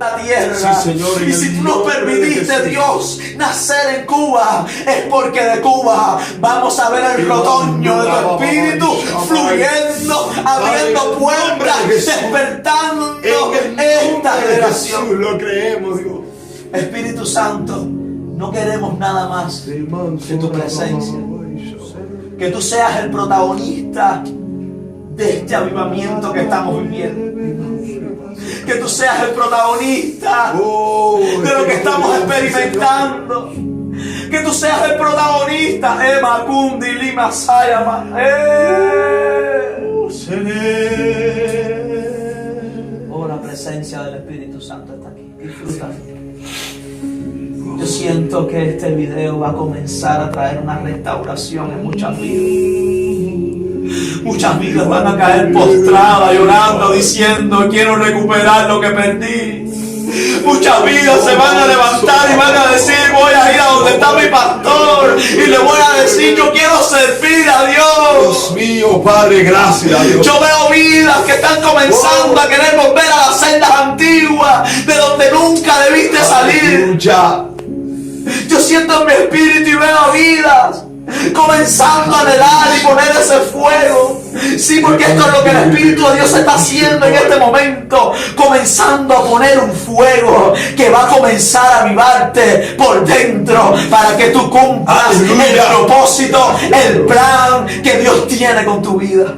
la tierra. Sí, Señor, y si tú nos permitiste, Dios, nacer en Cuba, es porque de Cuba vamos a ver el retoño de tu espíritu fluyendo, abriendo puertas, despertando esta generación. Lo creemos, Dios. Espíritu Santo, no queremos nada más que tu presencia. Que tú seas el protagonista de este avivamiento que estamos viviendo. Que tú seas el protagonista de lo que estamos experimentando. Que tú seas el protagonista. Ema Kundi Lima Sayama. Oh, la presencia del Espíritu Santo está aquí. Disfruta. Yo siento que este video va a comenzar a traer una restauración en muchas vidas. Muchas vidas van a caer postradas, llorando, diciendo: quiero recuperar lo que perdí. Muchas vidas se van a levantar y van a decir: voy a ir a donde está mi pastor y le voy a decir: yo quiero servir a Dios. Dios mío, Padre, gracias, Dios. Yo veo vidas que están comenzando a querer volver a las sendas antiguas, de donde nunca debiste salir. Yo siento en mi espíritu y veo vidas comenzando a anhelar y poner ese fuego. Sí, porque esto es lo que el Espíritu de Dios está haciendo en este momento, comenzando a poner un fuego que va a comenzar a avivarte por dentro para que tú cumplas el propósito, el plan que Dios tiene con tu vida.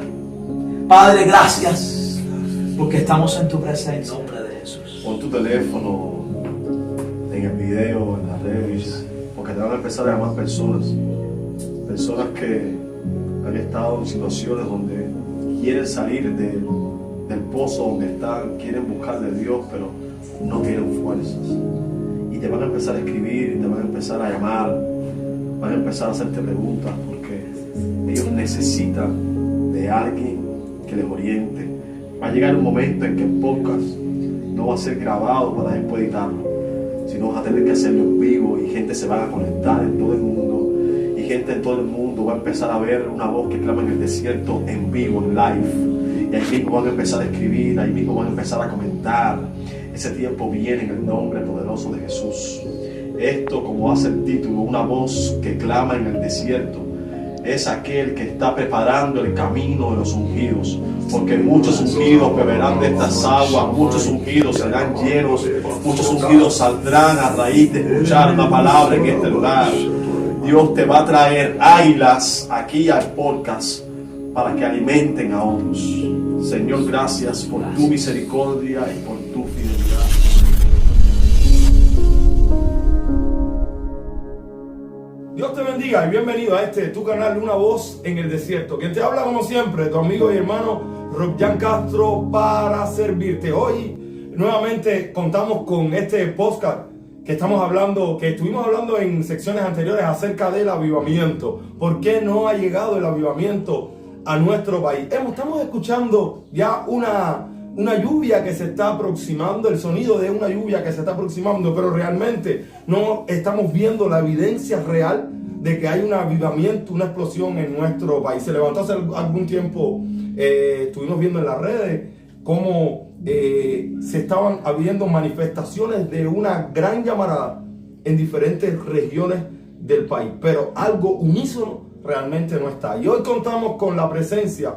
Padre, gracias porque estamos en tu presencia. En nombre de Jesús. Pon tu teléfono en el video, en las redes, porque te van a empezar a llamar personas que han estado en situaciones donde quieren salir del pozo donde están, quieren buscar de Dios, pero no tienen fuerzas. Y te van a empezar a escribir, y te van a empezar a llamar, van a empezar a hacerte preguntas, porque ellos necesitan de alguien que les oriente. Va a llegar un momento en que el podcast no va a ser grabado para después editarlo, sino vas a tener que hacerlo en vivo, y gente se va a conectar en todo el mundo. Y gente en todo el mundo va a empezar a ver una voz que clama en el desierto en vivo, en live. Y ahí mismo van a empezar a escribir, ahí mismo van a empezar a comentar. Ese tiempo viene en el nombre poderoso de Jesús. Esto, como hace el título, una voz que clama en el desierto, es aquel que está preparando el camino de los ungidos. Porque muchos ungidos beberán de estas aguas, muchos ungidos serán llenos, muchos ungidos saldrán a raíz de escuchar una palabra en este lugar. Dios te va a traer águilas aquí al podcast para que alimenten a otros. Señor, gracias por tu misericordia y por tu fidelidad. Dios te bendiga y bienvenido a tu canal, Una Voz en el Desierto. Quien te habla, como siempre, tu amigo y hermano Robjan Castro, para servirte. Hoy nuevamente contamos con este podcast que estuvimos hablando en secciones anteriores acerca del avivamiento. ¿Por qué no ha llegado el avivamiento a nuestro país? Estamos escuchando ya una lluvia que se está aproximando, el sonido de una lluvia que se está aproximando, pero realmente no estamos viendo la evidencia real de que hay un avivamiento, una explosión en nuestro país. Se levantó hace algún tiempo, estuvimos viendo en las redes cómo se estaban habiendo manifestaciones de una gran llamarada en diferentes regiones del país, pero algo unísono realmente no está. Y hoy contamos con la presencia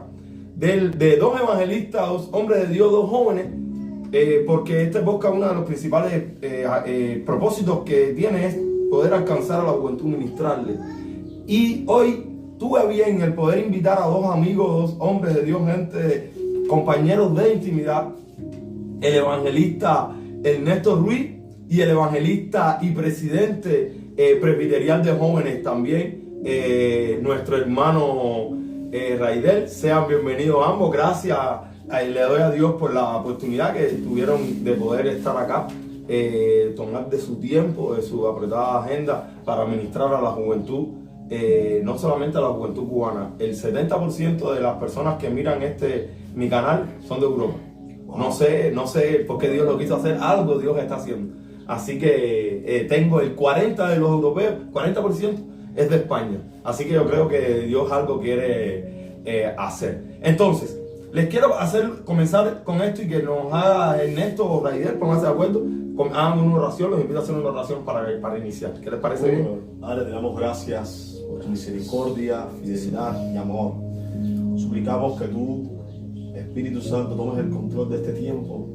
de dos evangelistas, dos hombres de Dios, dos jóvenes, porque este podcast, uno de los principales propósitos que tiene es poder alcanzar a la juventud, ministrarle. Y hoy tuve bien el poder invitar a dos amigos, dos hombres de Dios, gente, compañeros de intimidad, el evangelista Ernesto Ruiz y el evangelista y presidente presbiterial de jóvenes también, nuestro hermano Raidel. Sean bienvenidos ambos. Gracias, le doy a Dios por la oportunidad que tuvieron de poder estar acá, tomar de su tiempo, de su apretada agenda para ministrar a la juventud, no solamente a la juventud cubana. El 70% de las personas que miran mi canal son de Europa. No sé por qué Dios lo quiso hacer, algo Dios está haciendo. Así que tengo el 40% de los europeos, 40% es de España. Así que yo creo que Dios algo quiere hacer. Entonces, Les quiero comenzar con esto y que nos haga Ernesto o Raider, pónganse de acuerdo, hagan una oración, los invito a hacer una oración para iniciar. ¿Qué les parece bien? Padre, te damos gracias por tu misericordia, fidelidad y amor. Suplicamos que tú, Espíritu Santo, tomes el control de este tiempo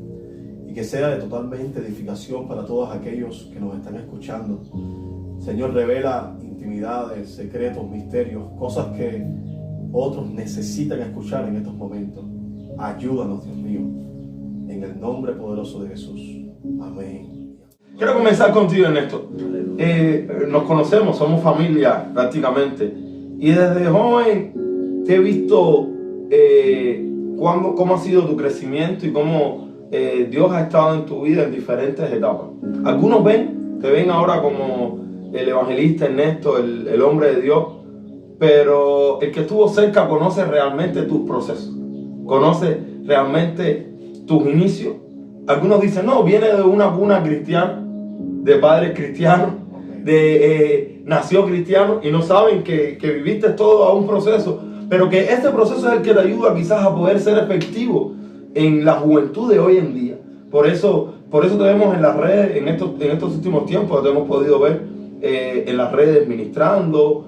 y que sea de totalmente edificación para todos aquellos que nos están escuchando. Señor, revela intimidades, secretos, misterios, cosas que otros necesitan escuchar en estos momentos. Ayúdanos, Dios mío, en el nombre poderoso de Jesús. Amén. Quiero comenzar contigo, Ernesto. Nos conocemos, somos familia prácticamente. Y desde joven te he visto cómo ha sido tu crecimiento y cómo Dios ha estado en tu vida en diferentes etapas. Algunos te ven ahora como el evangelista Ernesto, el hombre de Dios, pero el que estuvo cerca conoce realmente tus procesos, conoce realmente tus inicios. Algunos dicen, no, viene de una cuna cristiana, de padres cristianos, nació cristiano, y no saben que viviste todo un proceso, pero que este proceso es el que te ayuda quizás a poder ser efectivo en la juventud de hoy en día. Por eso te vemos en las redes, en estos últimos tiempos, te hemos podido ver en las redes ministrando,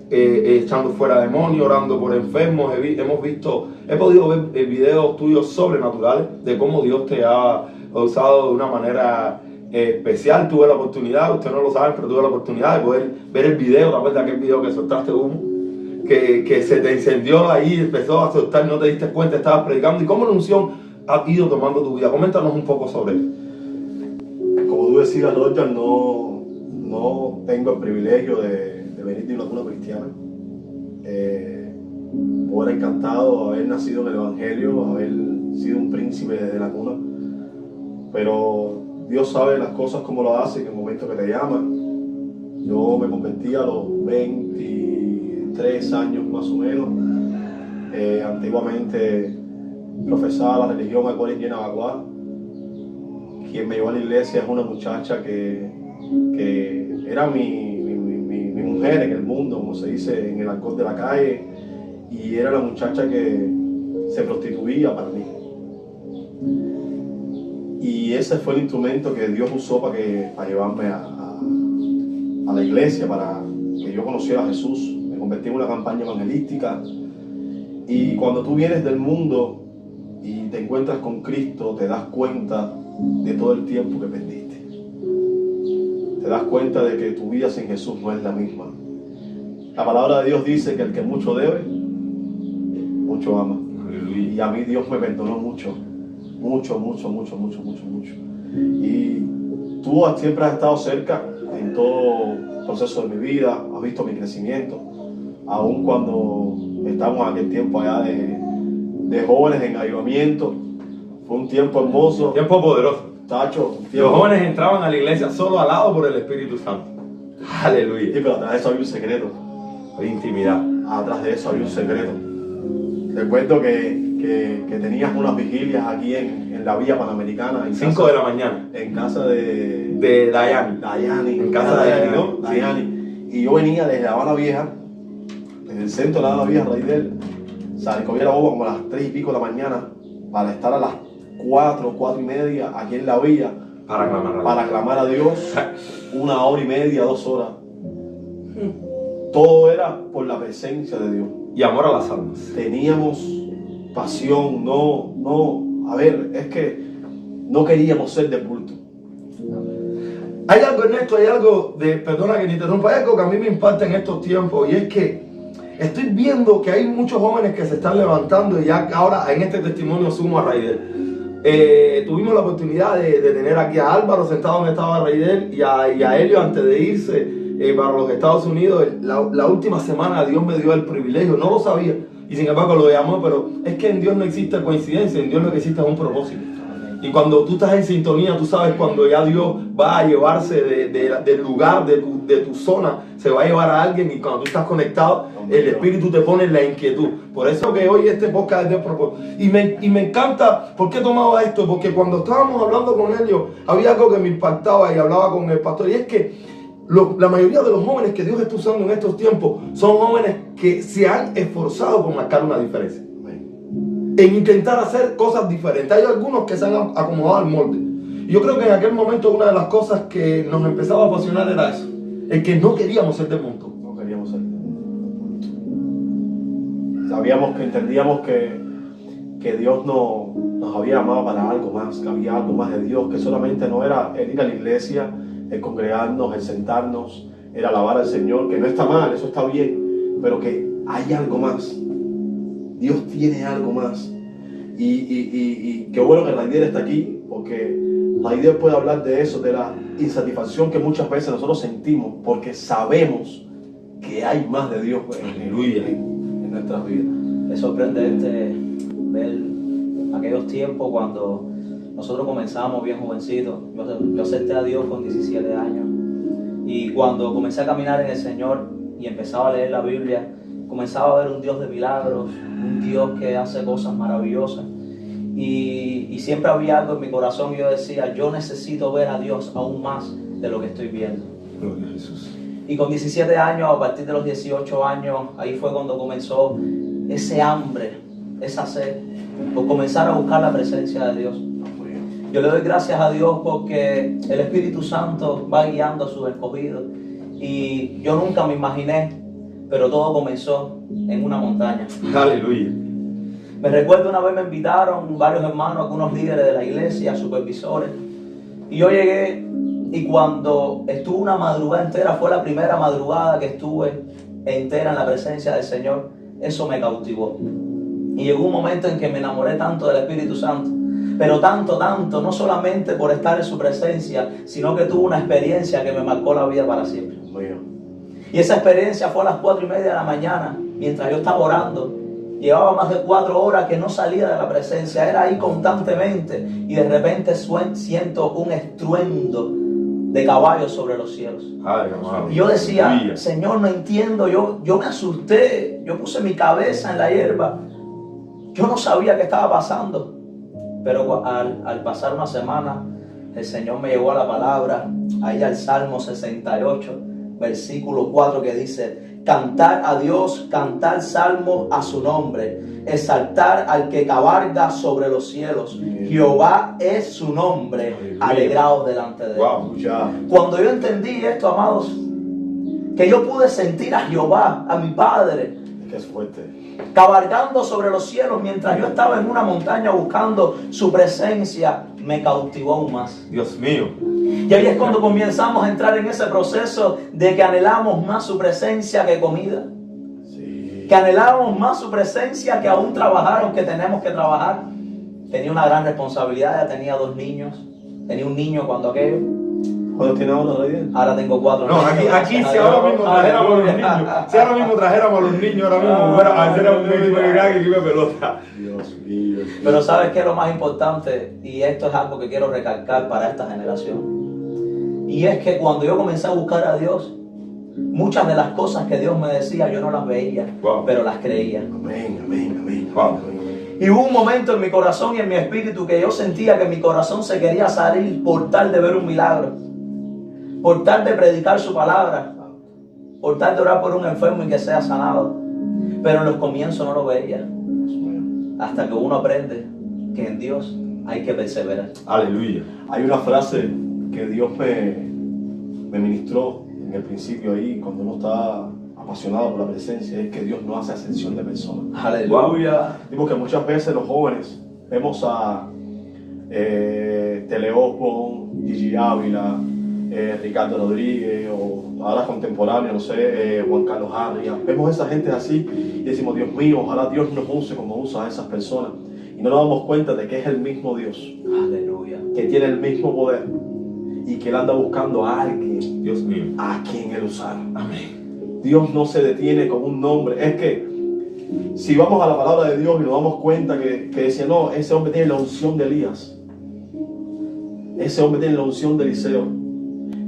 echando fuera demonios, orando por enfermos. He podido ver videos tuyos sobrenaturales de cómo Dios te ha usado de una manera especial. Tuve la oportunidad, ustedes no lo saben, pero tuve la oportunidad de poder ver el video. ¿Te acuerdas de aquel video que soltaste humo? Que se te encendió ahí, empezó a soltar, no te diste cuenta, estabas predicando. ¿Y cómo la unción ha ido tomando tu vida? Coméntanos un poco sobre eso. Como tú decías, Roger, no tengo el privilegio de venir de una cuna cristiana. Hubiera encantado haber nacido en el Evangelio, haber sido un príncipe desde la cuna, pero Dios sabe las cosas como lo hace en el momento que te llama. Yo me convertí a los 23 años más o menos. Antiguamente profesaba la religión Aguarillena Baguá. Quien me llevó a la iglesia es una muchacha que era mi mujer en el mundo, como se dice en el alcohol de la calle, y era la muchacha que se prostituía para mí. Y ese fue el instrumento que Dios usó para llevarme a la iglesia, para que yo conociera a Jesús. Me convertí en una campaña evangelística. Y cuando tú vienes del mundo y te encuentras con Cristo, te das cuenta de todo el tiempo que perdiste. Te das cuenta de que tu vida sin Jesús no es la misma. La palabra de Dios dice que el que mucho debe, mucho ama. Y a mí Dios me perdonó mucho. Mucho. Y tú siempre has estado cerca en todo proceso de mi vida, has visto mi crecimiento, aun cuando estamos en aquel tiempo allá de jóvenes en avivamiento. Fue un tiempo hermoso. Tiempo poderoso. Tacho, Los jóvenes entraban a la iglesia solo alado por el Espíritu Santo. Aleluya. Sí, pero atrás de eso había un secreto. Hay intimidad. Atrás de eso había un secreto. Recuerdo que tenías unas vigilias aquí en la vía Panamericana. 5 de la mañana. En casa de Dayani. En casa de Dayani, ¿no? Sí. Dayani. Y yo venía desde La Habana Vieja, desde el centro de La Habana Vieja, Raidel. Cogía la boba como a las 3 y pico de la mañana para estar a las 4 y media aquí en la villa para clamar a Dios 1 hora y media, 2 horas. Todo era por la presencia de Dios. Y amor a las almas. Teníamos pasión, a ver, es que no queríamos ser de culto. Hay algo, Ernesto, perdona que te interrumpa, hay algo que a mí me impacta en estos tiempos, y es que estoy viendo que hay muchos jóvenes que se están levantando, y ya ahora en este testimonio sumo a Raider. Tuvimos la oportunidad de tener aquí a Álvaro sentado donde estaba Raider, y a Helio antes de irse para los Estados Unidos. La última semana Dios me dio el privilegio, no lo sabía, y sin embargo lo llamó, pero es que en Dios no existe coincidencia, en Dios lo que existe es un propósito. Y cuando tú estás en sintonía, tú sabes cuando ya Dios va a llevarse del lugar, de tu zona, se va a llevar a alguien, y cuando tú estás conectado, el Espíritu te pone en la inquietud. Por eso que hoy este podcast es de propósito. Y me encanta, ¿por qué he tomado esto? Porque cuando estábamos hablando con ellos, había algo que me impactaba y hablaba con el pastor, y es que la mayoría de los jóvenes que Dios está usando en estos tiempos son jóvenes que se han esforzado por marcar una diferencia. en intentar hacer cosas diferentes. Hay algunos que se han acomodado al molde. Y yo creo que en aquel momento una de las cosas que nos empezaba a apasionar era eso, el que no queríamos ser del mundo. No queríamos ser. Sabíamos que entendíamos que Dios nos había llamado para algo más, que había algo más de Dios, que solamente no era el ir a la iglesia, el congregarnos, el sentarnos, el alabar al Señor, que no está mal, eso está bien, pero que hay algo más. Dios tiene algo más. Y qué bueno que Raider está aquí, porque Raider puede hablar de eso, de la insatisfacción que muchas veces nosotros sentimos, porque sabemos que hay más de Dios en nuestras vidas. Es sorprendente ver aquellos tiempos cuando nosotros comenzamos bien jovencitos. Yo acepté a Dios con 17 años y cuando comencé a caminar en el Señor y empezaba a leer la Biblia, comenzaba a ver un Dios de milagros, un Dios que hace cosas maravillosas y siempre había algo en mi corazón y yo decía, yo necesito ver a Dios aún más de lo que estoy viendo. Gloria a Jesús. Y con 17 años, a partir de los 18 años, ahí fue cuando comenzó ese hambre, esa sed, por comenzar a buscar la presencia de Dios. Yo le doy gracias a Dios porque el Espíritu Santo va guiando a sus escogidos. Y yo nunca me imaginé, pero todo comenzó en una montaña. Aleluya. Me recuerdo una vez me invitaron varios hermanos, algunos líderes de la iglesia, supervisores. Y yo llegué y cuando estuve una madrugada entera, fue la primera madrugada que estuve entera en la presencia del Señor, eso me cautivó. Y llegó un momento en que me enamoré tanto del Espíritu Santo, pero tanto, no solamente por estar en su presencia, sino que tuve una experiencia que me marcó la vida para siempre. Y esa experiencia fue a las 4:30 de la mañana, mientras yo estaba orando. Llevaba más de 4 horas que no salía de la presencia, era ahí constantemente, y de repente siento un estruendo de caballos sobre los cielos. Y yo decía, Señor, no entiendo, yo me asusté, yo puse mi cabeza en la hierba, yo no sabía qué estaba pasando. Pero al pasar una semana, el Señor me llevó a la palabra, ahí al Salmo 68, versículo 4, que dice, cantar a Dios, cantar salmo a su nombre, exaltar al que cabalga sobre los cielos. Jehová es su nombre, alegraos delante de él. Cuando yo entendí esto, amados, que yo pude sentir a Jehová, a mi Padre, que es fuerte, cabalgando sobre los cielos mientras yo estaba en una montaña buscando su presencia, me cautivó aún más. Dios mío. Y ahí es cuando comenzamos a entrar en ese proceso de que anhelamos más su presencia que comida. Sí. Que anhelamos más su presencia que aún trabajar, aunque tenemos que trabajar. Tenía una gran responsabilidad, ya tenía 2 niños. Tenía un niño cuando aquello. ¿Cuántos tiene ahora, Raider? Ahora tengo 4 No, niños. aquí si ahora mismo trajéramos a los niños, si ahora mismo trajéramos a los niños, ahora mismo fuera a hacer un equipo de gran equipo de pelota. Dios mío. Pero ¿sabes qué es lo más importante? Y esto es algo que quiero recalcar para esta generación. Y es que cuando yo comencé a buscar a Dios, muchas de las cosas que Dios me decía yo no las veía, pero las creía. Amén, amén, amén. Y hubo un momento en mi corazón y en mi espíritu que yo sentía que mi corazón se quería salir por tal de ver un milagro, por tal de predicar su palabra, por tal de orar por un enfermo y que sea sanado. Pero en los comienzos no lo veía, hasta que uno aprende que en Dios hay que perseverar. Aleluya. Hay una frase que Dios me ministró en el principio ahí, cuando uno está apasionado por la presencia, es que Dios no hace ascensión de personas. Aleluya. Digo que muchas veces los jóvenes vemos a Teleopo, Gigi Ávila, Ricardo Rodríguez, o ahora contemporáneo, no sé, Juan Carlos Arria. Vemos a esa gente así y decimos, Dios mío, ojalá Dios nos use como usa a esas personas. Y no nos damos cuenta de que es el mismo Dios. Aleluya. Que tiene el mismo poder y que Él anda buscando a alguien, Dios mío, a quien Él usar. amén. Dios no se detiene con un nombre. Es que si vamos a la palabra de Dios y nos damos cuenta que decía, no, ese hombre tiene la unción de Elías, ese hombre tiene la unción de Eliseo,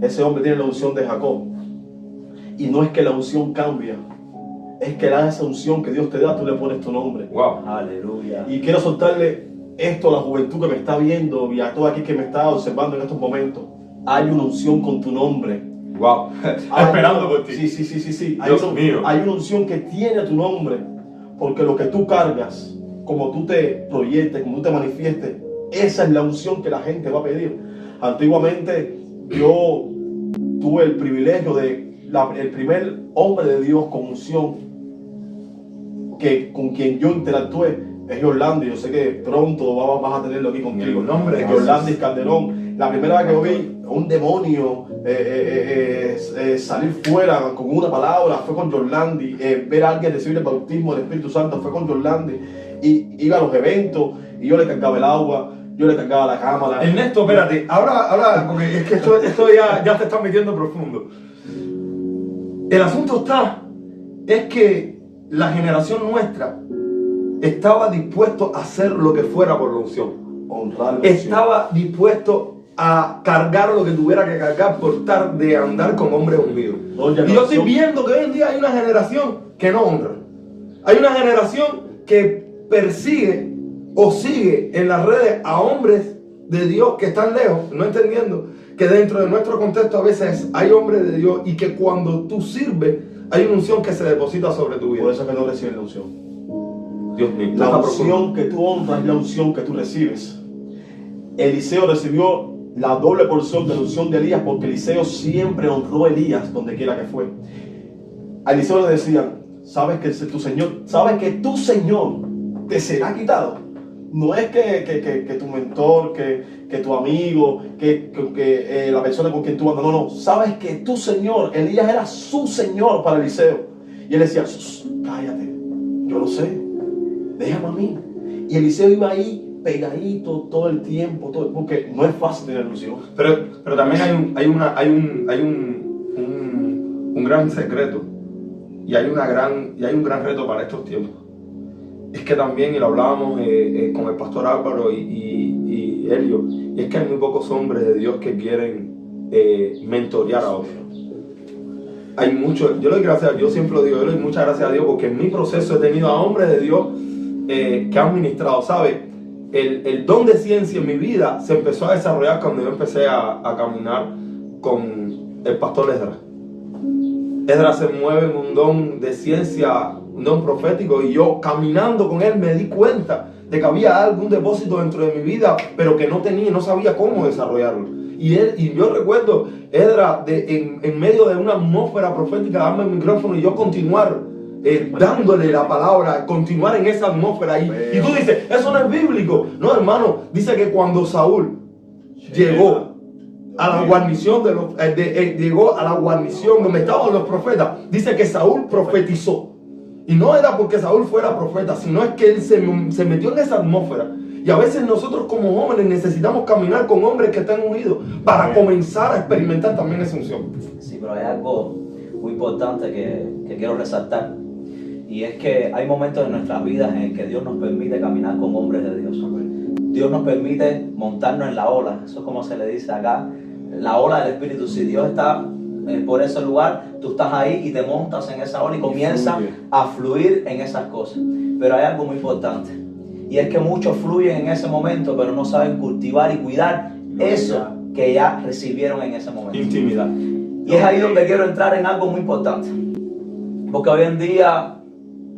ese hombre tiene la unción de Jacob. Y no es que la unción cambia, es que a esa unción que Dios te da, tú le pones tu nombre. Aleluya. Y quiero soltarle esto a la juventud que me está viendo y a todo aquí que me está observando en estos momentos. Hay una unción con tu nombre. Wow. Esperando por ti. Sí. Dios mío. Hay una unción que tiene tu nombre, porque lo que tú cargas como tú te proyectes, como tú te manifiestes, esa es la unción que la gente va a pedir. Antiguamente yo tuve el privilegio de el primer hombre de Dios con unción con quien yo interactué es Yorlandi. Yo sé que pronto vas a tenerlo aquí contigo. El nombre de Yorlandi Calderón. La primera vez que lo vi, un demonio salir fuera con una palabra fue con Yorlandi. Ver a alguien recibir el bautismo del Espíritu Santo fue con Yorlandi. Y iba a los eventos y yo le cargaba el agua, yo le cargaba la cámara. Ernesto, espérate, ahora, porque es que esto ya te está metiendo profundo. El asunto es que la generación nuestra estaba dispuesto a hacer lo que fuera por la unción. Honrar la unción. Estaba dispuesto a cargar lo que tuviera que cargar por estar de andar con hombres ungidos. Y yo estoy viendo que hoy en día hay una generación que no honra. Hay una generación que persigue o sigue en las redes a hombres de Dios que están lejos, no entendiendo que dentro de nuestro contexto a veces hay hombres de Dios y que cuando tú sirves hay una unción que se deposita sobre tu vida. Por eso es que no recibes la unción. Dios mío, La unción que tú honras es la unción que tú recibes. Eliseo recibió la doble porción de la unción de Elías porque Eliseo siempre honró a Elías donde quiera que fue. A Eliseo le decían, sabes que tu Señor te será quitado. No es que tu mentor, que tu amigo, que la persona con quien tú andas. No. Sabes que tu Señor, Elías era su Señor para Eliseo. Y él decía, cállate, yo lo sé, déjame a mí. Y Eliseo iba ahí pegadito todo el tiempo, porque no es fácil tener ilusión. Pero también hay un gran secreto y hay un gran reto para estos tiempos. Es que también, y lo hablábamos con el pastor Álvaro y Helio, y es que hay muy pocos hombres de Dios que quieren mentorear a otros. Hay muchos, yo le doy gracias, yo siempre lo digo, yo le doy muchas gracias a Dios porque en mi proceso he tenido a hombres de Dios que han ministrado, ¿sabes? El don de ciencia en mi vida se empezó a desarrollar cuando yo empecé a caminar con el pastor Esdras. Esdras se mueve en un don de ciencia, un don profético, y yo caminando con él me di cuenta de que había algún depósito dentro de mi vida, pero que no sabía cómo desarrollarlo. Y yo recuerdo, Esdras, en medio de una atmósfera profética, darme el micrófono y yo continuar dándole la palabra, continuar en esa atmósfera. Y tú dices, eso no es bíblico. No, hermano, dice que cuando Saúl llegó a la guarnición llegó a la guarnición donde estaban los profetas, dice que Saúl profetizó. Y no era porque Saúl fuera profeta, sino es que él se metió en esa atmósfera. Y a veces nosotros como jóvenes necesitamos caminar con hombres que están unidos para comenzar a experimentar también esa unción. Sí, pero hay algo muy importante que quiero resaltar. Y es que hay momentos en nuestras vidas en que Dios nos permite caminar con hombres de Dios. Dios nos permite montarnos en la ola. Eso es como se le dice acá, la ola del Espíritu. Si Dios está por ese lugar, tú estás ahí y te montas en esa ola y comienzas a fluir en esas cosas. Pero hay algo muy importante. Y es que muchos fluyen en ese momento, pero no saben cultivar y cuidar eso que ya recibieron en ese momento. Intimidad. Y es ahí donde quiero entrar en algo muy importante. Porque hoy en día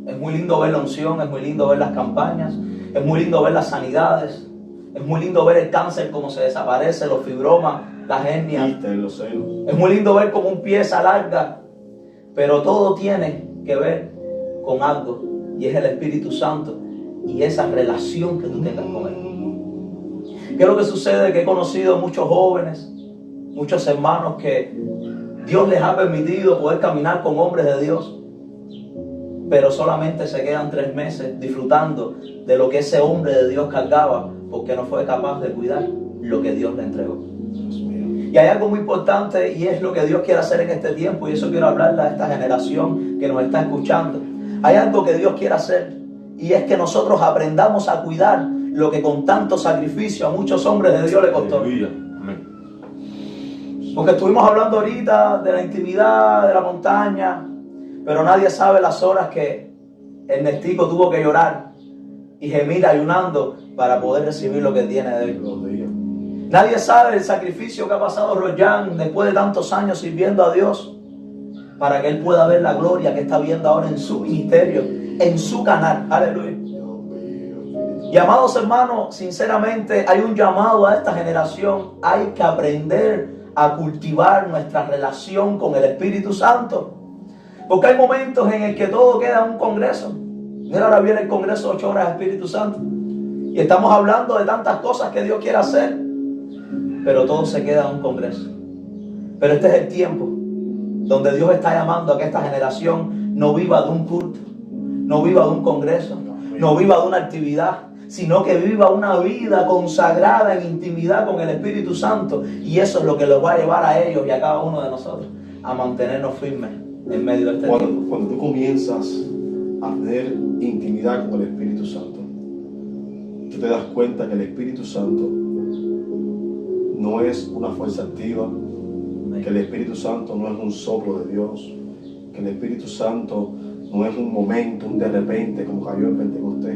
es muy lindo ver la unción, es muy lindo ver las campañas, es muy lindo ver las sanidades, es muy lindo ver el cáncer como se desaparece, los fibromas, las hernias. Es muy lindo ver cómo un pie se alarga, pero todo tiene que ver con algo, y es el Espíritu Santo y esa relación que tú tengas con Él. ¿Qué es lo que sucede? Que he conocido muchos jóvenes, muchos hermanos que Dios les ha permitido poder caminar con hombres de Dios, pero solamente se quedan 3 meses disfrutando de lo que ese hombre de Dios cargaba, porque no fue capaz de cuidar lo que Dios le entregó. Y hay algo muy importante, y es lo que Dios quiere hacer en este tiempo, y eso quiero hablarle a esta generación que nos está escuchando. Hay algo que Dios quiere hacer, y es que nosotros aprendamos a cuidar lo que con tanto sacrificio a muchos hombres de Dios le costó. Porque estuvimos hablando ahorita de la intimidad, de la montaña, pero nadie sabe las horas que Ernestico tuvo que llorar y gemir ayunando para poder recibir lo que tiene de él. Nadie sabe el sacrificio que ha pasado Royan después de tantos años sirviendo a Dios para que él pueda ver la gloria que está viendo ahora en su ministerio, en su canal. Aleluya. Y amados hermanos, sinceramente hay un llamado a esta generación. Hay que aprender a cultivar nuestra relación con el Espíritu Santo. Porque hay momentos en el que todo queda en un congreso. Mira, ahora viene el congreso 8 horas del Espíritu Santo. Y estamos hablando de tantas cosas que Dios quiere hacer. Pero todo se queda en un congreso. Pero este es el tiempo donde Dios está llamando a que esta generación no viva de un culto, no viva de un congreso, no viva de una actividad, sino que viva una vida consagrada en intimidad con el Espíritu Santo. Y eso es lo que los va a llevar a ellos y a cada uno de nosotros a mantenernos firmes en medio de este tiempo. Cuando tú comienzas a tener intimidad con el Espíritu Santo, tú te das cuenta que el Espíritu Santo no es una fuerza activa, que el Espíritu Santo no es un soplo de Dios, que el Espíritu Santo no es un momento, un de repente como cayó en Pentecostés.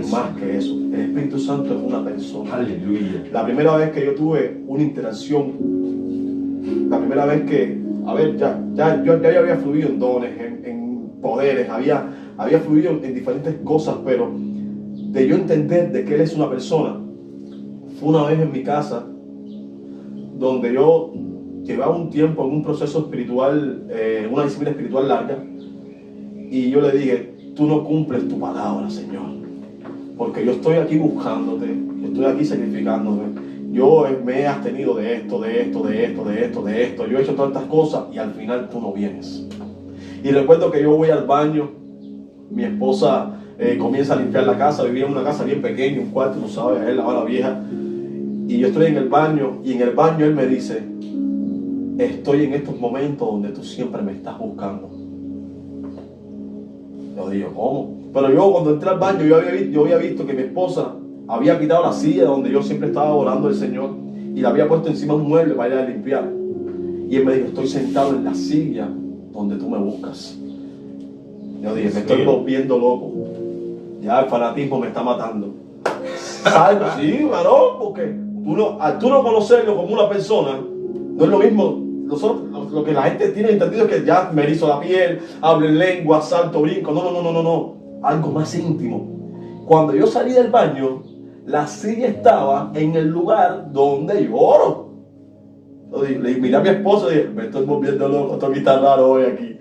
Es más que eso. El Espíritu Santo es una persona. Aleluya. La primera vez que yo tuve una interacción, la primera vez que, yo ya había fluido en dones, en poderes, había fluido en diferentes cosas, pero de yo entender de que Él es una persona, fue una vez en mi casa, donde yo llevaba un tiempo en un proceso espiritual, una disciplina espiritual larga, y yo le dije, tú no cumples tu palabra, Señor, porque yo estoy aquí buscándote, yo estoy aquí sacrificándome, yo me he abstenido de esto, yo he hecho tantas cosas y al final tú no vienes. Y recuerdo que yo voy al baño, mi esposa comienza a limpiar la casa, vivía en una casa bien pequeña, un cuarto, tú sabes, él lavaba la vieja, y yo estoy en el baño, y en el baño él me dice, estoy en estos momentos donde tú siempre me estás buscando. Yo digo, ¿cómo? Pero yo cuando entré al baño, yo había visto que mi esposa había quitado la silla donde yo siempre estaba orando al Señor y la había puesto encima de un mueble para ir a limpiar. Y él me dijo, estoy sentado en la silla donde tú me buscas. Yo dije, me estoy volviendo loco. Ya el fanatismo me está matando. ¿Sabes? Sí, varón, porque al tú no conocerlo como una persona, no es lo mismo. Lo que la gente tiene entendido es que ya me erizo la piel, hablo en lengua, salto, brinco. No. Algo más íntimo. Cuando yo salí del baño, la silla estaba en el lugar donde yo oro. Le miré a mi esposo y dije, me estoy volviendo loco, esto aquí está raro hoy aquí.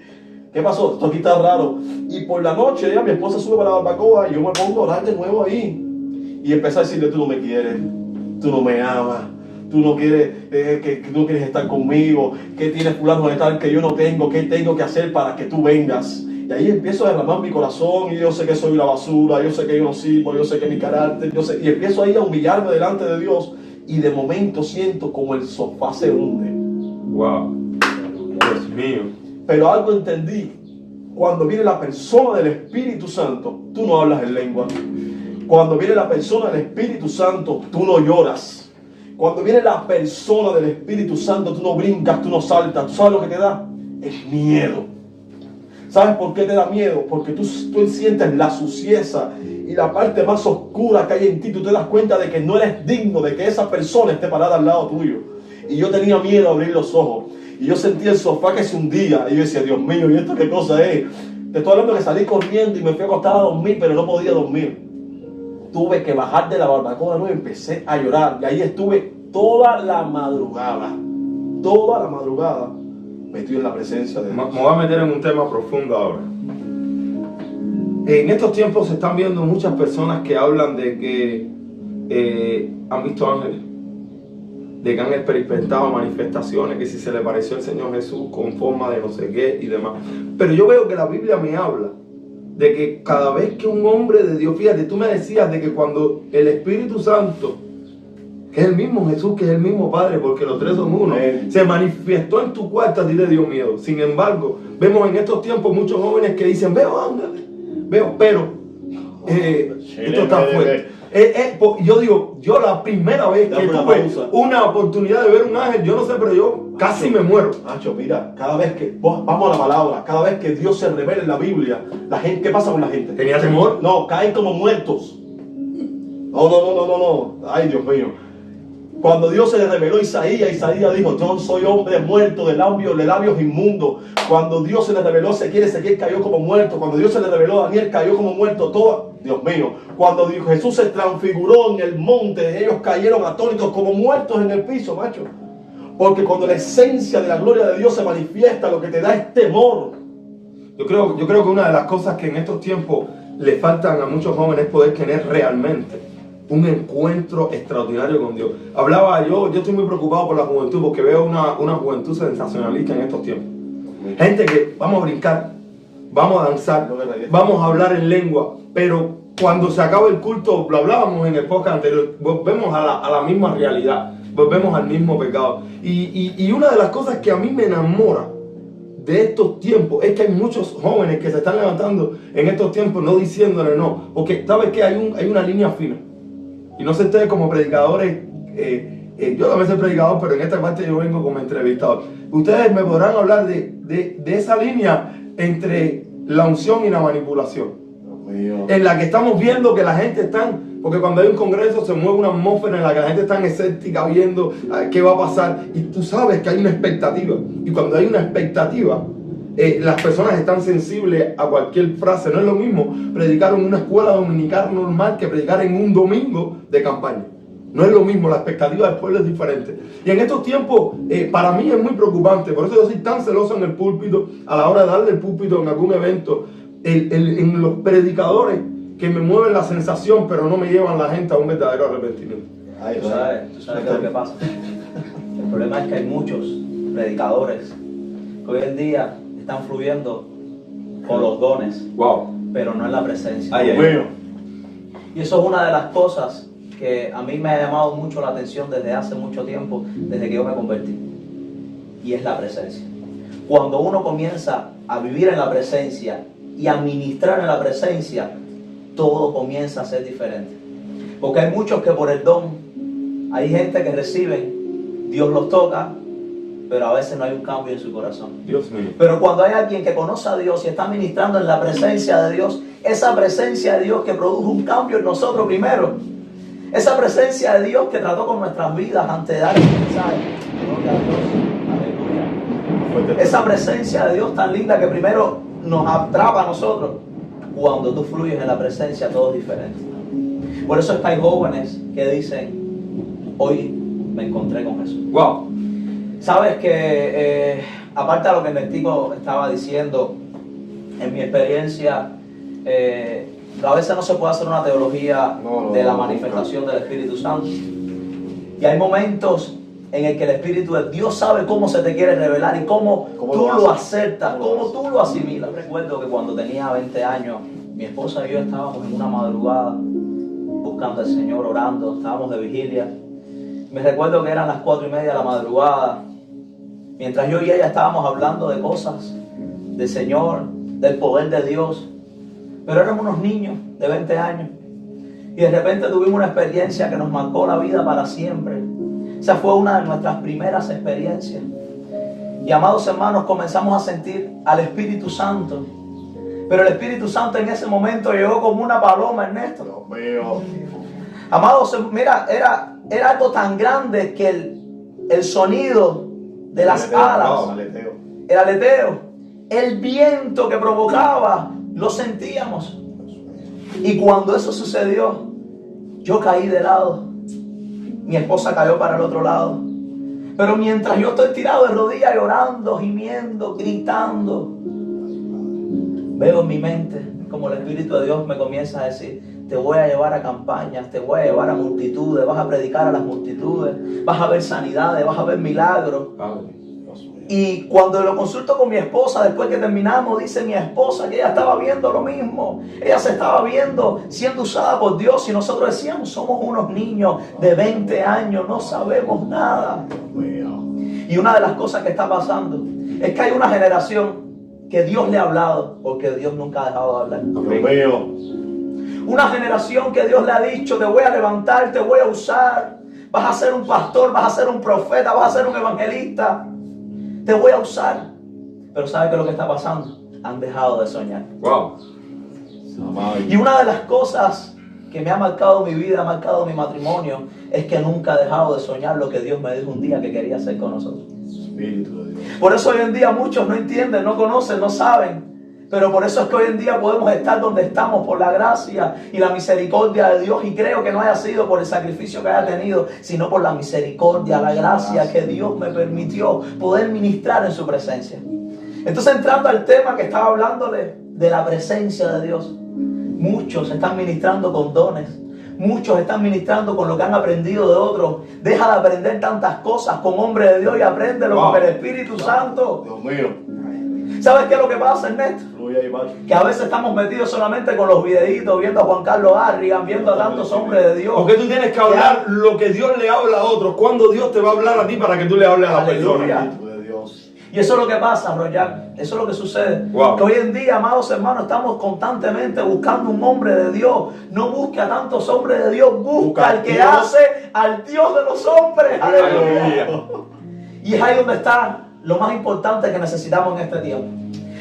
¿Qué pasó? Esto aquí está raro. Y por la noche mi esposa sube para la barbacoa y yo me pongo a orar de nuevo ahí. Y empecé a decirle, tú no me quieres, tú no me amas, tú no quieres, que no quieres estar conmigo, ¿qué tienes fulano de tal que yo no tengo? ¿Qué tengo que hacer para que tú vengas? Y ahí empiezo a derramar mi corazón y yo sé que soy una basura, yo sé que yo no sirvo, yo sé que mi carácter, y empiezo ahí a humillarme delante de Dios y de momento siento como el sofá se hunde. Wow. Dios mío. Pero algo entendí, cuando viene la persona del Espíritu Santo, tú no hablas en lengua. Cuando viene la persona del Espíritu Santo, tú no lloras. Cuando viene la persona del Espíritu Santo, tú no brincas, tú no saltas. ¿Tú sabes lo que te da? Es miedo. ¿Sabes por qué te da miedo? Porque tú sientes la suciedad y la parte más oscura que hay en ti. Tú te das cuenta de que no eres digno de que esa persona esté parada al lado tuyo. Y yo tenía miedo a abrir los ojos. Y yo sentía el sofá que se hundía. Y yo decía, Dios mío, ¿y esto qué cosa es? Te estoy hablando que salí corriendo y me fui a acostar a dormir, pero no podía dormir. Tuve que bajar de la barbacoa, ¿no? Y empecé a llorar. Y ahí estuve toda la madrugada metido en la presencia de Dios. Me voy a meter en un tema profundo ahora. En estos tiempos se están viendo muchas personas que hablan de que han visto ángeles, de que han experimentado manifestaciones, que si se le pareció el Señor Jesús con forma de no sé qué y demás. Pero yo veo que la Biblia me habla de que cada vez que un hombre de Dios, fíjate, tú me decías de que cuando el Espíritu Santo, que es el mismo Jesús, que es el mismo Padre, porque los tres son uno, se manifestó en tu cuarto, a ti te dio miedo. Sin embargo, vemos en estos tiempos muchos jóvenes que dicen, veo ángeles, pero esto está fuerte. Yo digo, yo la primera vez que tuve una oportunidad de ver un ángel, yo no sé, pero yo casi me muero. Nacho, mira, cada vez que, vamos a la palabra, cada vez que Dios se revela en la Biblia, la gente, ¿qué pasa con la gente? ¿Tenía temor? No, caen como muertos. No. Ay, Dios mío. Cuando Dios se le reveló a Isaías, Isaías dijo: yo soy hombre muerto de labios inmundos. Cuando Dios se le reveló a Ezequiel cayó como muerto. Cuando Dios se le reveló a Daniel, cayó como muerto. Todo, Dios mío, cuando Jesús se transfiguró en el monte, ellos cayeron atónitos como muertos en el piso, macho. Porque cuando la esencia de la gloria de Dios se manifiesta, lo que te da es temor. Yo creo que una de las cosas que en estos tiempos le faltan a muchos jóvenes es poder tener realmente un encuentro extraordinario con Dios. Yo estoy muy preocupado por la juventud, porque veo una juventud sensacionalista en estos tiempos. Gente que vamos a brincar, vamos a danzar, vamos a hablar en lengua, pero cuando se acaba el culto, lo hablábamos en el podcast anterior, volvemos a la misma realidad, volvemos al mismo pecado. Y una de las cosas que a mí me enamora de estos tiempos es que hay muchos jóvenes que se están levantando en estos tiempos no diciéndole no, porque sabes que hay una línea fina. Y no sé ustedes como predicadores, yo también soy predicador, pero en esta parte yo vengo como entrevistador. Ustedes me podrán hablar de esa línea entre la unción y la manipulación, en la que estamos viendo que la gente está, porque cuando hay un congreso se mueve una atmósfera en la que la gente está escéptica viendo qué va a pasar, y tú sabes que hay una expectativa, y cuando hay una expectativa, las personas están sensibles a cualquier frase. No es lo mismo predicar en una escuela dominical normal que predicar en un domingo de campaña. No es lo mismo, la expectativa del pueblo es diferente. Y en estos tiempos, para mí es muy preocupante. Por eso yo soy tan celoso en el púlpito, a la hora de darle el púlpito en algún evento, en los predicadores que me mueven la sensación, pero no me llevan la gente a un verdadero arrepentimiento. Tú sabes qué es lo que pasa. El problema es que hay muchos predicadores que hoy en día están fluyendo con los dones, pero no en la presencia. Y eso es una de las cosas que a mí me ha llamado mucho la atención desde hace mucho tiempo, desde que yo me convertí, y es la presencia. Cuando uno comienza a vivir en la presencia y a ministrar en la presencia, todo comienza a ser diferente. Porque hay muchos que por el don, hay gente que reciben, Dios los toca, pero a veces no hay un cambio en su corazón. Dios mío. Pero cuando hay alguien que conoce a Dios y está ministrando en la presencia de Dios, esa presencia de Dios que produjo un cambio en nosotros primero, esa presencia de Dios que trató con nuestras vidas antes de dar el mensaje, gloria a Dios, aleluya. Esa presencia de Dios tan linda que primero nos atrapa a nosotros. Cuando tú fluyes en la presencia, todo es diferente. Por eso es que hay jóvenes que dicen: hoy me encontré con Jesús. Wow. Sabes que aparte de lo que el testigo estaba diciendo, en mi experiencia, a veces no se puede hacer una teología de la manifestación del Espíritu Santo. Y hay momentos en el que el Espíritu de Dios sabe cómo se te quiere revelar y cómo tú lo aceptas, cómo tú lo asimilas. Recuerdo que cuando tenía 20 años, mi esposa y yo estábamos en una madrugada buscando al Señor, orando, estábamos de vigilia. Me recuerdo que eran las 4:30 de la madrugada, mientras yo y ella estábamos hablando de cosas del Señor, del poder de Dios, pero éramos unos niños de 20 años y de repente tuvimos una experiencia que nos marcó la vida para siempre. Esa fue una de nuestras primeras experiencias. Y amados hermanos, comenzamos a sentir al Espíritu Santo, pero el Espíritu Santo en ese momento llegó como una paloma, Ernesto. Dios mío. Amados, mira, era algo tan grande que el sonido de las alas, el aleteo, el viento que provocaba, lo sentíamos. Y cuando eso sucedió, yo caí de lado, mi esposa cayó para el otro lado, pero mientras yo estoy tirado de rodillas llorando, gimiendo, gritando, veo en mi mente como el Espíritu de Dios me comienza a decir: te voy a llevar a campañas, te voy a llevar a multitudes, vas a predicar a las multitudes, vas a ver sanidades, vas a ver milagros. Y cuando lo consulto con mi esposa, después que terminamos, dice mi esposa que ella estaba viendo lo mismo. Ella se estaba viendo siendo usada por Dios y nosotros decíamos: somos unos niños de 20 años, no sabemos nada. Y una de las cosas que está pasando es que hay una generación que Dios le ha hablado, porque Dios nunca ha dejado de hablar. Una generación que Dios le ha dicho: te voy a levantar, te voy a usar, vas a ser un pastor, vas a ser un profeta, vas a ser un evangelista, te voy a usar. Pero ¿sabe qué es lo que está pasando? Han dejado de soñar. Wow. Y una de las cosas que me ha marcado mi vida, ha marcado mi matrimonio, es que nunca he dejado de soñar lo que Dios me dijo un día que quería hacer con nosotros. Espíritu de Dios. Por eso hoy en día muchos no entienden, no conocen, no saben. Pero por eso es que hoy en día podemos estar donde estamos, por la gracia y la misericordia de Dios. Y creo que no haya sido por el sacrificio que haya tenido, sino por la misericordia, la gracia que Dios me permitió poder ministrar en su presencia. Entonces, entrando al tema que estaba hablándole de la presencia de Dios, muchos están ministrando con dones. Muchos están ministrando con lo que han aprendido de otros. Deja de aprender tantas cosas con hombres de Dios y apréndelo con el Espíritu Santo. Dios mío. ¿Sabes qué es lo que pasa, Ernesto? Fluye ahí, macho. Que a veces estamos metidos solamente con los videitos, viendo a Juan Carlos Arrigan, viendo a tantos hombres de Dios. Porque tú tienes que hablar lo que Dios le habla a otros. Cuando Dios te va a hablar a ti para que tú le hables a la Aleluya. persona. Espíritu de Dios. Y eso es lo que pasa, Royal. Eso es lo que sucede. Wow. Que hoy en día, amados hermanos, estamos constantemente buscando un hombre de Dios. No busque a tantos hombres de Dios. Busca al que Dios. hace al Dios de los hombres. Aleluya. Aleluya. Y es ahí donde está lo más importante que necesitamos en este tiempo.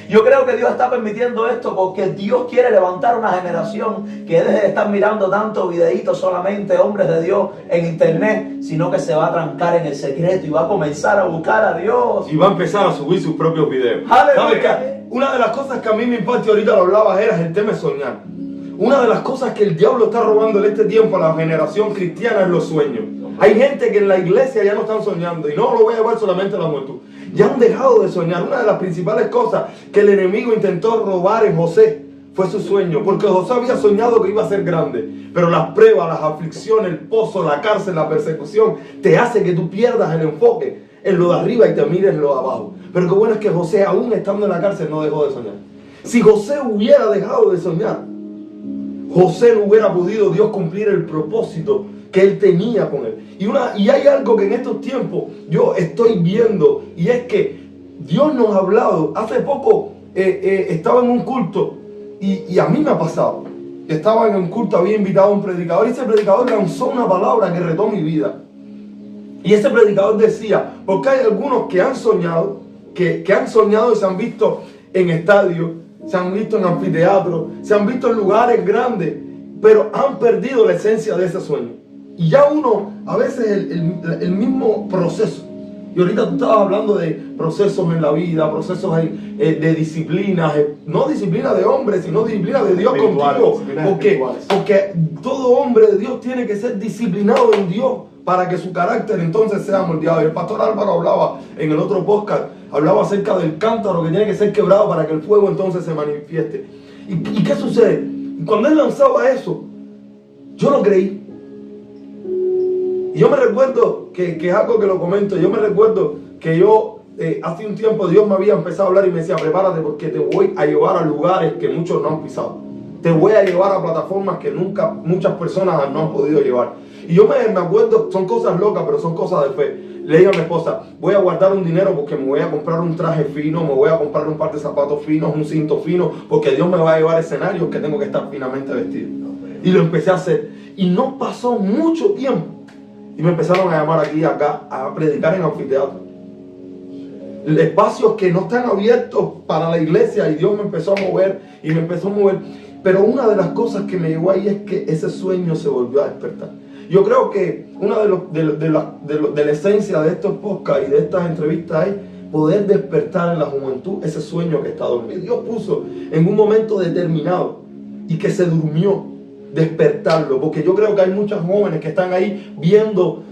Yo creo que Dios está permitiendo esto porque Dios quiere levantar una generación que deje de estar mirando tantos videitos solamente, hombres de Dios, en internet, sino que se va a trancar en el secreto y va a comenzar a buscar a Dios. Y va a empezar a subir sus propios videos. Aleluya. ¿Sabes qué? Una de las cosas que a mí me impacta, ahorita lo hablabas, era el tema de soñar. Una de las cosas que el diablo está robando en este tiempo a la generación cristiana es los sueños. Hay gente que en la iglesia ya no están soñando, y no lo voy a llevar solamente a la juventud. Ya han dejado de soñar. Una de las principales cosas que el enemigo intentó robar en José fue su sueño, porque José había soñado que iba a ser grande, pero las pruebas, las aflicciones, el pozo, la cárcel, la persecución te hace que tú pierdas el enfoque en lo de arriba y te mires en lo de abajo. Pero qué bueno es que José, aún estando en la cárcel, no dejó de soñar. Si José hubiera dejado de soñar, José no hubiera podido Dios cumplir el propósito que él tenía con él. Y hay algo que en estos tiempos yo estoy viendo, y es que Dios nos ha hablado. Hace poco estaba en un culto y a mí me ha pasado. Estaba en un culto, había invitado a un predicador y ese predicador lanzó una palabra que retó mi vida. Y ese predicador decía, porque hay algunos que han soñado, que han soñado y se han visto en estadios, se han visto en anfiteatros, se han visto en lugares grandes, pero han perdido la esencia de ese sueño. Y ya uno, a veces el mismo proceso, y ahorita tú estabas hablando de procesos en la vida, procesos de disciplinas, no disciplina de hombres, sino disciplina de Dios contigo. Porque todo hombre de Dios tiene que ser disciplinado en Dios para que su carácter entonces sea moldeado. Y el pastor Álvaro hablaba en el otro podcast, hablaba acerca del cántaro que tiene que ser quebrado para que el fuego entonces se manifieste. ¿Y qué sucede? Cuando él lanzaba eso, yo lo creí. Y yo me recuerdo que es algo que lo comento. Yo me recuerdo que yo hace un tiempo Dios me había empezado a hablar y me decía, prepárate porque te voy a llevar a lugares que muchos no han pisado. Te voy a llevar a plataformas que nunca muchas personas no han podido llevar. Y yo me acuerdo, son cosas locas, pero son cosas de fe. Le dije a mi esposa, voy a guardar un dinero porque me voy a comprar un traje fino, me voy a comprar un par de zapatos finos, un cinto fino, porque Dios me va a llevar a escenarios que tengo que estar finamente vestido. Y lo empecé a hacer. Y no pasó mucho tiempo. Y me empezaron a llamar acá, a predicar en anfiteatro. Espacios que no están abiertos para la iglesia, y Dios me empezó a mover, y me empezó a mover. Pero una de las cosas que me llegó ahí es que ese sueño se volvió a despertar. Yo creo que una de la esencia de estos podcasts y de estas entrevistas es poder despertar en la juventud ese sueño que está dormido. Dios puso en un momento determinado y que se durmió, despertarlo, porque yo creo que hay muchos jóvenes que están ahí viendo,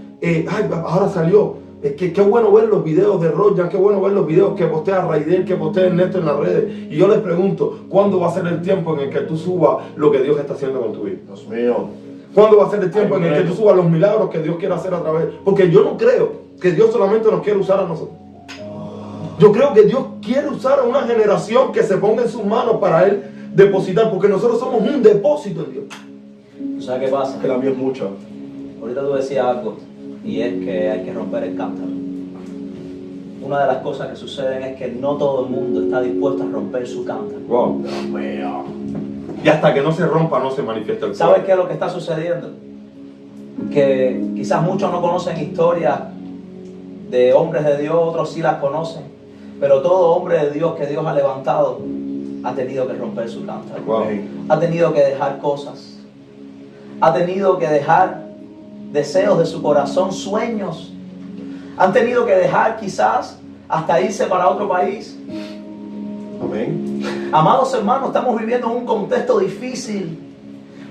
ahora salió, qué bueno ver los videos de Roger, qué bueno ver los videos que postea Raidel, que postea Ernesto en las redes, y yo les pregunto, ¿cuándo va a ser el tiempo en el que tú subas lo que Dios está haciendo con tu vida? Dios mío. ¿Cuándo va a ser el tiempo en el que tú subas los milagros que Dios quiere hacer a través? Porque yo no creo que Dios solamente nos quiere usar a nosotros. Yo creo que Dios quiere usar a una generación que se ponga en sus manos para Él depositar, porque nosotros somos un depósito en Dios. ¿Tú sabes qué pasa? Que la mía es mucha. Ahorita tú decías algo, y es que hay que romper el cántaro. Una de las cosas que suceden es que no todo el mundo está dispuesto a romper su cántaro. Wow. Dios mío. Y hasta que no se rompa, no se manifiesta el ¿Sabes fuego. qué es lo que está sucediendo? Que quizás muchos no conocen historias de hombres de Dios, otros sí las conocen, pero todo hombre de Dios que Dios ha levantado ha tenido que romper su cántaro. Wow. Ha tenido que dejar cosas, ha tenido que dejar deseos de su corazón, sueños. Han tenido que dejar quizás hasta irse para otro país. Amén. Amados hermanos, estamos viviendo en un contexto difícil,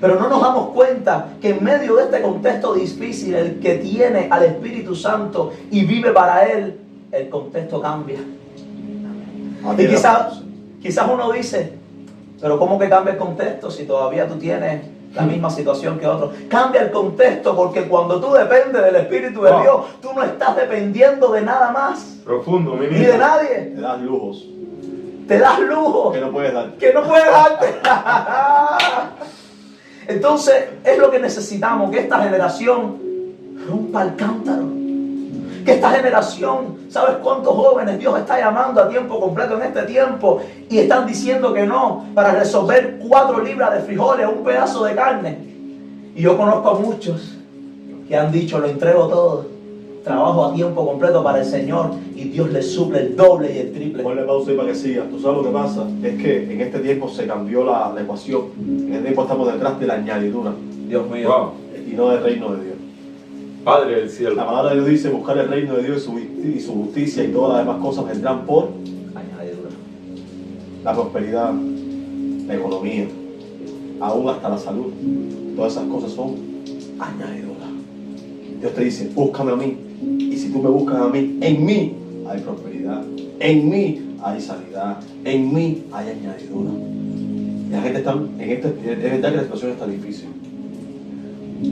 pero no nos damos cuenta que en medio de este contexto difícil, el que tiene al Espíritu Santo y vive para Él, el contexto cambia. Y quizás uno dice, pero ¿cómo que cambia el contexto si todavía tú tienes la misma situación que otros? Cambia el contexto porque cuando tú dependes del Espíritu de Dios, tú no estás dependiendo de nada más. Profundo, mi Ni de nadie. Te das lujos Te das lujo que no puedes dar. que no puedes darte. Entonces es lo que necesitamos, que esta generación rompa el cántaro. Que esta generación, ¿sabes cuántos jóvenes Dios está llamando a tiempo completo en este tiempo? Y están diciendo que no para resolver 4 libras de frijoles o un pedazo de carne. Y yo conozco a muchos que han dicho, lo entrego todo, trabajo a tiempo completo para el Señor y Dios les suple el doble y el triple. Ponle pausa ahí para que sigas. Tú sabes lo que pasa, es que en este tiempo se cambió la ecuación. En este tiempo estamos detrás de la añadidura Dios mío. Wow. y no del reino de Dios. Padre del cielo. La palabra de Dios dice buscar el reino de Dios y su justicia y todas las demás cosas vendrán por Añadidura. la prosperidad, la economía, aún hasta la salud. Todas esas cosas son añadiduras. Dios te dice, búscame a mí. Y si tú me buscas a mí, en mí hay prosperidad, en mí hay sanidad, en mí hay añadidura. Y la gente está es verdad que la situación está difícil.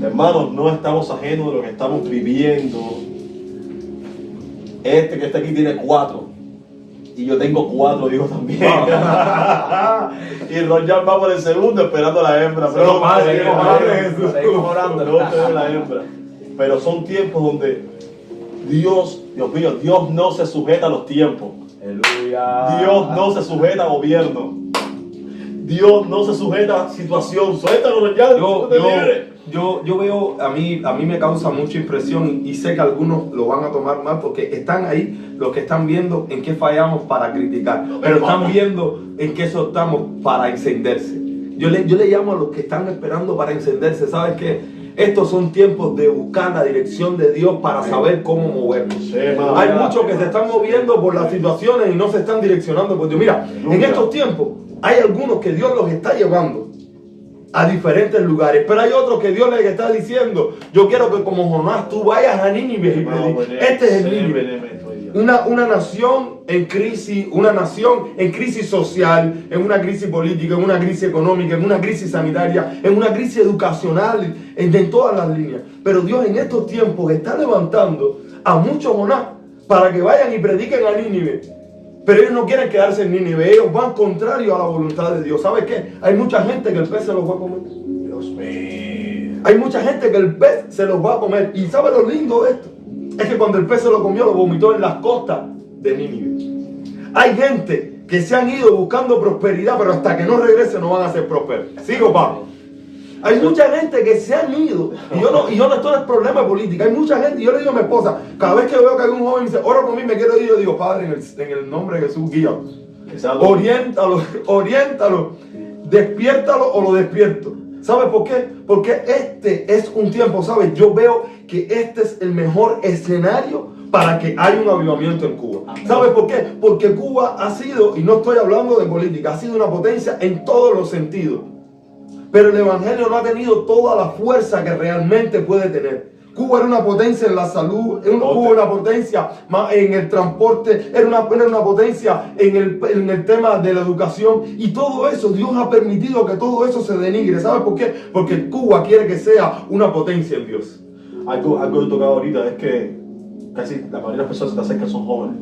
Hermanos, no estamos ajenos de lo que estamos viviendo. Este que está aquí tiene 4. Y yo tengo 4 hijos también. Y Roger va por el segundo esperando a la hembra. Pero Seguimos orando. la hembra. Pero son tiempos donde Dios mío, Dios no se sujeta a los tiempos. Aleluya. Dios no se sujeta a gobierno. Dios no se sujeta a situación. Suéltalo, Roger. Yo veo, a mí me causa mucha impresión y sé que algunos lo van a tomar mal porque están ahí los que están viendo en qué fallamos para criticar, pero están viendo en qué soltamos para encenderse. Yo le llamo a los que están esperando para encenderse. ¿Sabes qué? Estos son tiempos de buscar la dirección de Dios para saber cómo movernos. Hay muchos que se están moviendo por las situaciones y no se están direccionando por Dios. Mira, en estos tiempos hay algunos que Dios los está llevando a diferentes lugares, pero hay otros que Dios les está diciendo, yo quiero que como Jonás tú vayas a Nínive y prediques. Este es el Nínive. Una nación en crisis, una nación en crisis social, en una crisis política, en una crisis económica, en una crisis sanitaria, en una crisis educacional, en todas las líneas. Pero Dios en estos tiempos está levantando a muchos Jonás para que vayan y prediquen a Nínive. Pero ellos no quieren quedarse en Nínive, ellos van contrario a la voluntad de Dios. ¿Sabes qué? Hay mucha gente que el pez se los va a comer. Dios mío. Hay mucha gente que el pez se los va a comer. ¿Y sabe lo lindo de esto? Es que cuando el pez se lo comió, lo vomitó en las costas de Nínive. Hay gente que se han ido buscando prosperidad, pero hasta que no regresen no van a ser prósperos. Sigo, Pablo. Hay mucha gente que se han ido, y yo no estoy en el problema de política. Hay mucha gente, y yo le digo a mi esposa, cada vez que veo que algún joven dice, ora por mí, me quiero ir, yo digo, Padre, en el nombre de Jesús, guíalo. Oriéntalo, despiértalo o lo despierto. ¿Sabes por qué? Porque este es un tiempo, ¿sabes? Yo veo que este es el mejor escenario para que haya un avivamiento en Cuba. ¿Sabes por qué? Porque Cuba ha sido, y no estoy hablando de política, ha sido una potencia en todos los sentidos. Pero el evangelio no ha tenido toda la fuerza que realmente puede tener. Cuba era una potencia en la salud, Cuba era una potencia en el transporte, era una potencia en el tema de la educación, y todo eso, Dios ha permitido que todo eso se denigre. ¿Sabes por qué? Porque Cuba quiere que sea una potencia en Dios. Algo que he tocado ahorita es que casi la mayoría de las personas que te acercan son jóvenes.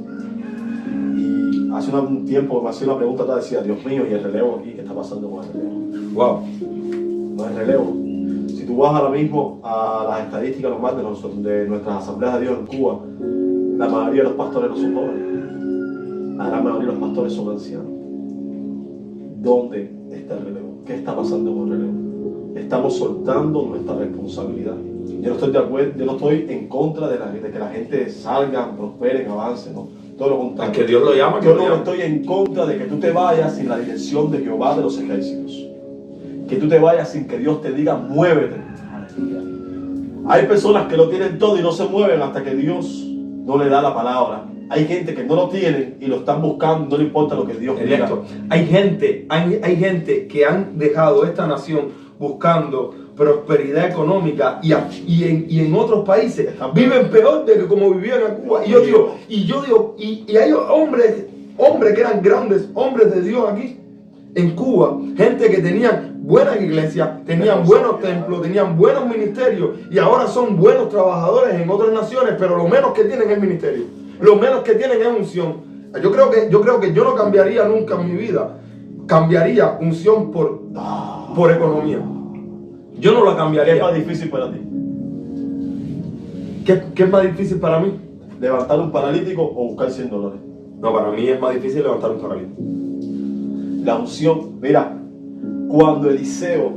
Y hace un tiempo me hacía una pregunta, te decía, Dios mío, ¿y el relevo aquí? ¿Qué está pasando con el relevo? Wow. No es relevo. Si tú vas ahora mismo a las estadísticas normales de nuestras asambleas de Dios en Cuba, la mayoría de los pastores no son jóvenes. La gran mayoría de los pastores son ancianos. ¿Dónde está el relevo? ¿Qué está pasando con el relevo? Estamos soltando nuestra responsabilidad. Yo no estoy de acuerdo, yo no estoy en contra de que la gente salga, prospere, avance, no. Todo lo contrario. Que Dios lo llama. Yo no estoy en contra de que tú te vayas sin la dirección de Jehová de los ejércitos. Que tú te vayas sin que Dios te diga, muévete. Hay personas que lo tienen todo y no se mueven hasta que Dios no le da la palabra. Hay gente que no lo tienen y lo están buscando, no le importa lo que Dios diga. Ernesto, hay gente que han dejado esta nación buscando prosperidad económica y en otros países viven peor de que como vivían en Cuba. Y yo digo, y hay hombres que eran grandes hombres de Dios aquí en Cuba, gente que tenían buenas iglesias, tenían buenos templos, tenían buenos ministerios y ahora son buenos trabajadores en otras naciones, pero lo menos que tienen es ministerio, lo menos que tienen es unción. Yo creo que yo no cambiaría nunca en mi vida, cambiaría unción por economía. Yo no la cambiaría. ¿Qué es más difícil para ti? ¿Qué es más difícil para mí? ¿Levantar un paralítico o buscar $100? No, para mí es más difícil levantar un paralítico. La unción, mira, cuando Eliseo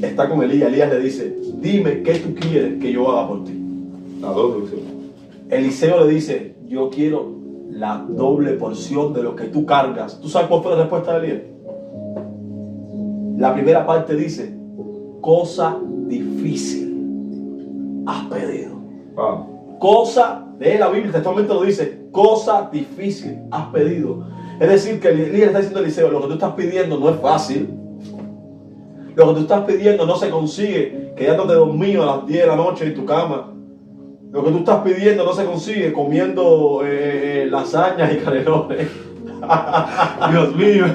está con Elías le dice, dime qué tú quieres que yo haga por ti. La doble unción. Eliseo le dice, yo quiero la doble porción de lo que tú cargas. ¿Tú sabes cuál fue la respuesta de Elías? La primera parte dice, cosa difícil has pedido. Wow. Cosa, lee la Biblia, textualmente lo dice, cosa difícil has pedido. Es decir, que Elías está diciendo a Eliseo, lo que tú estás pidiendo no es fácil. Lo que tú estás pidiendo no se consigue quedándote dormido a las 10 de la noche en tu cama. Lo que tú estás pidiendo no se consigue comiendo lasañas y canelones. Dios mío.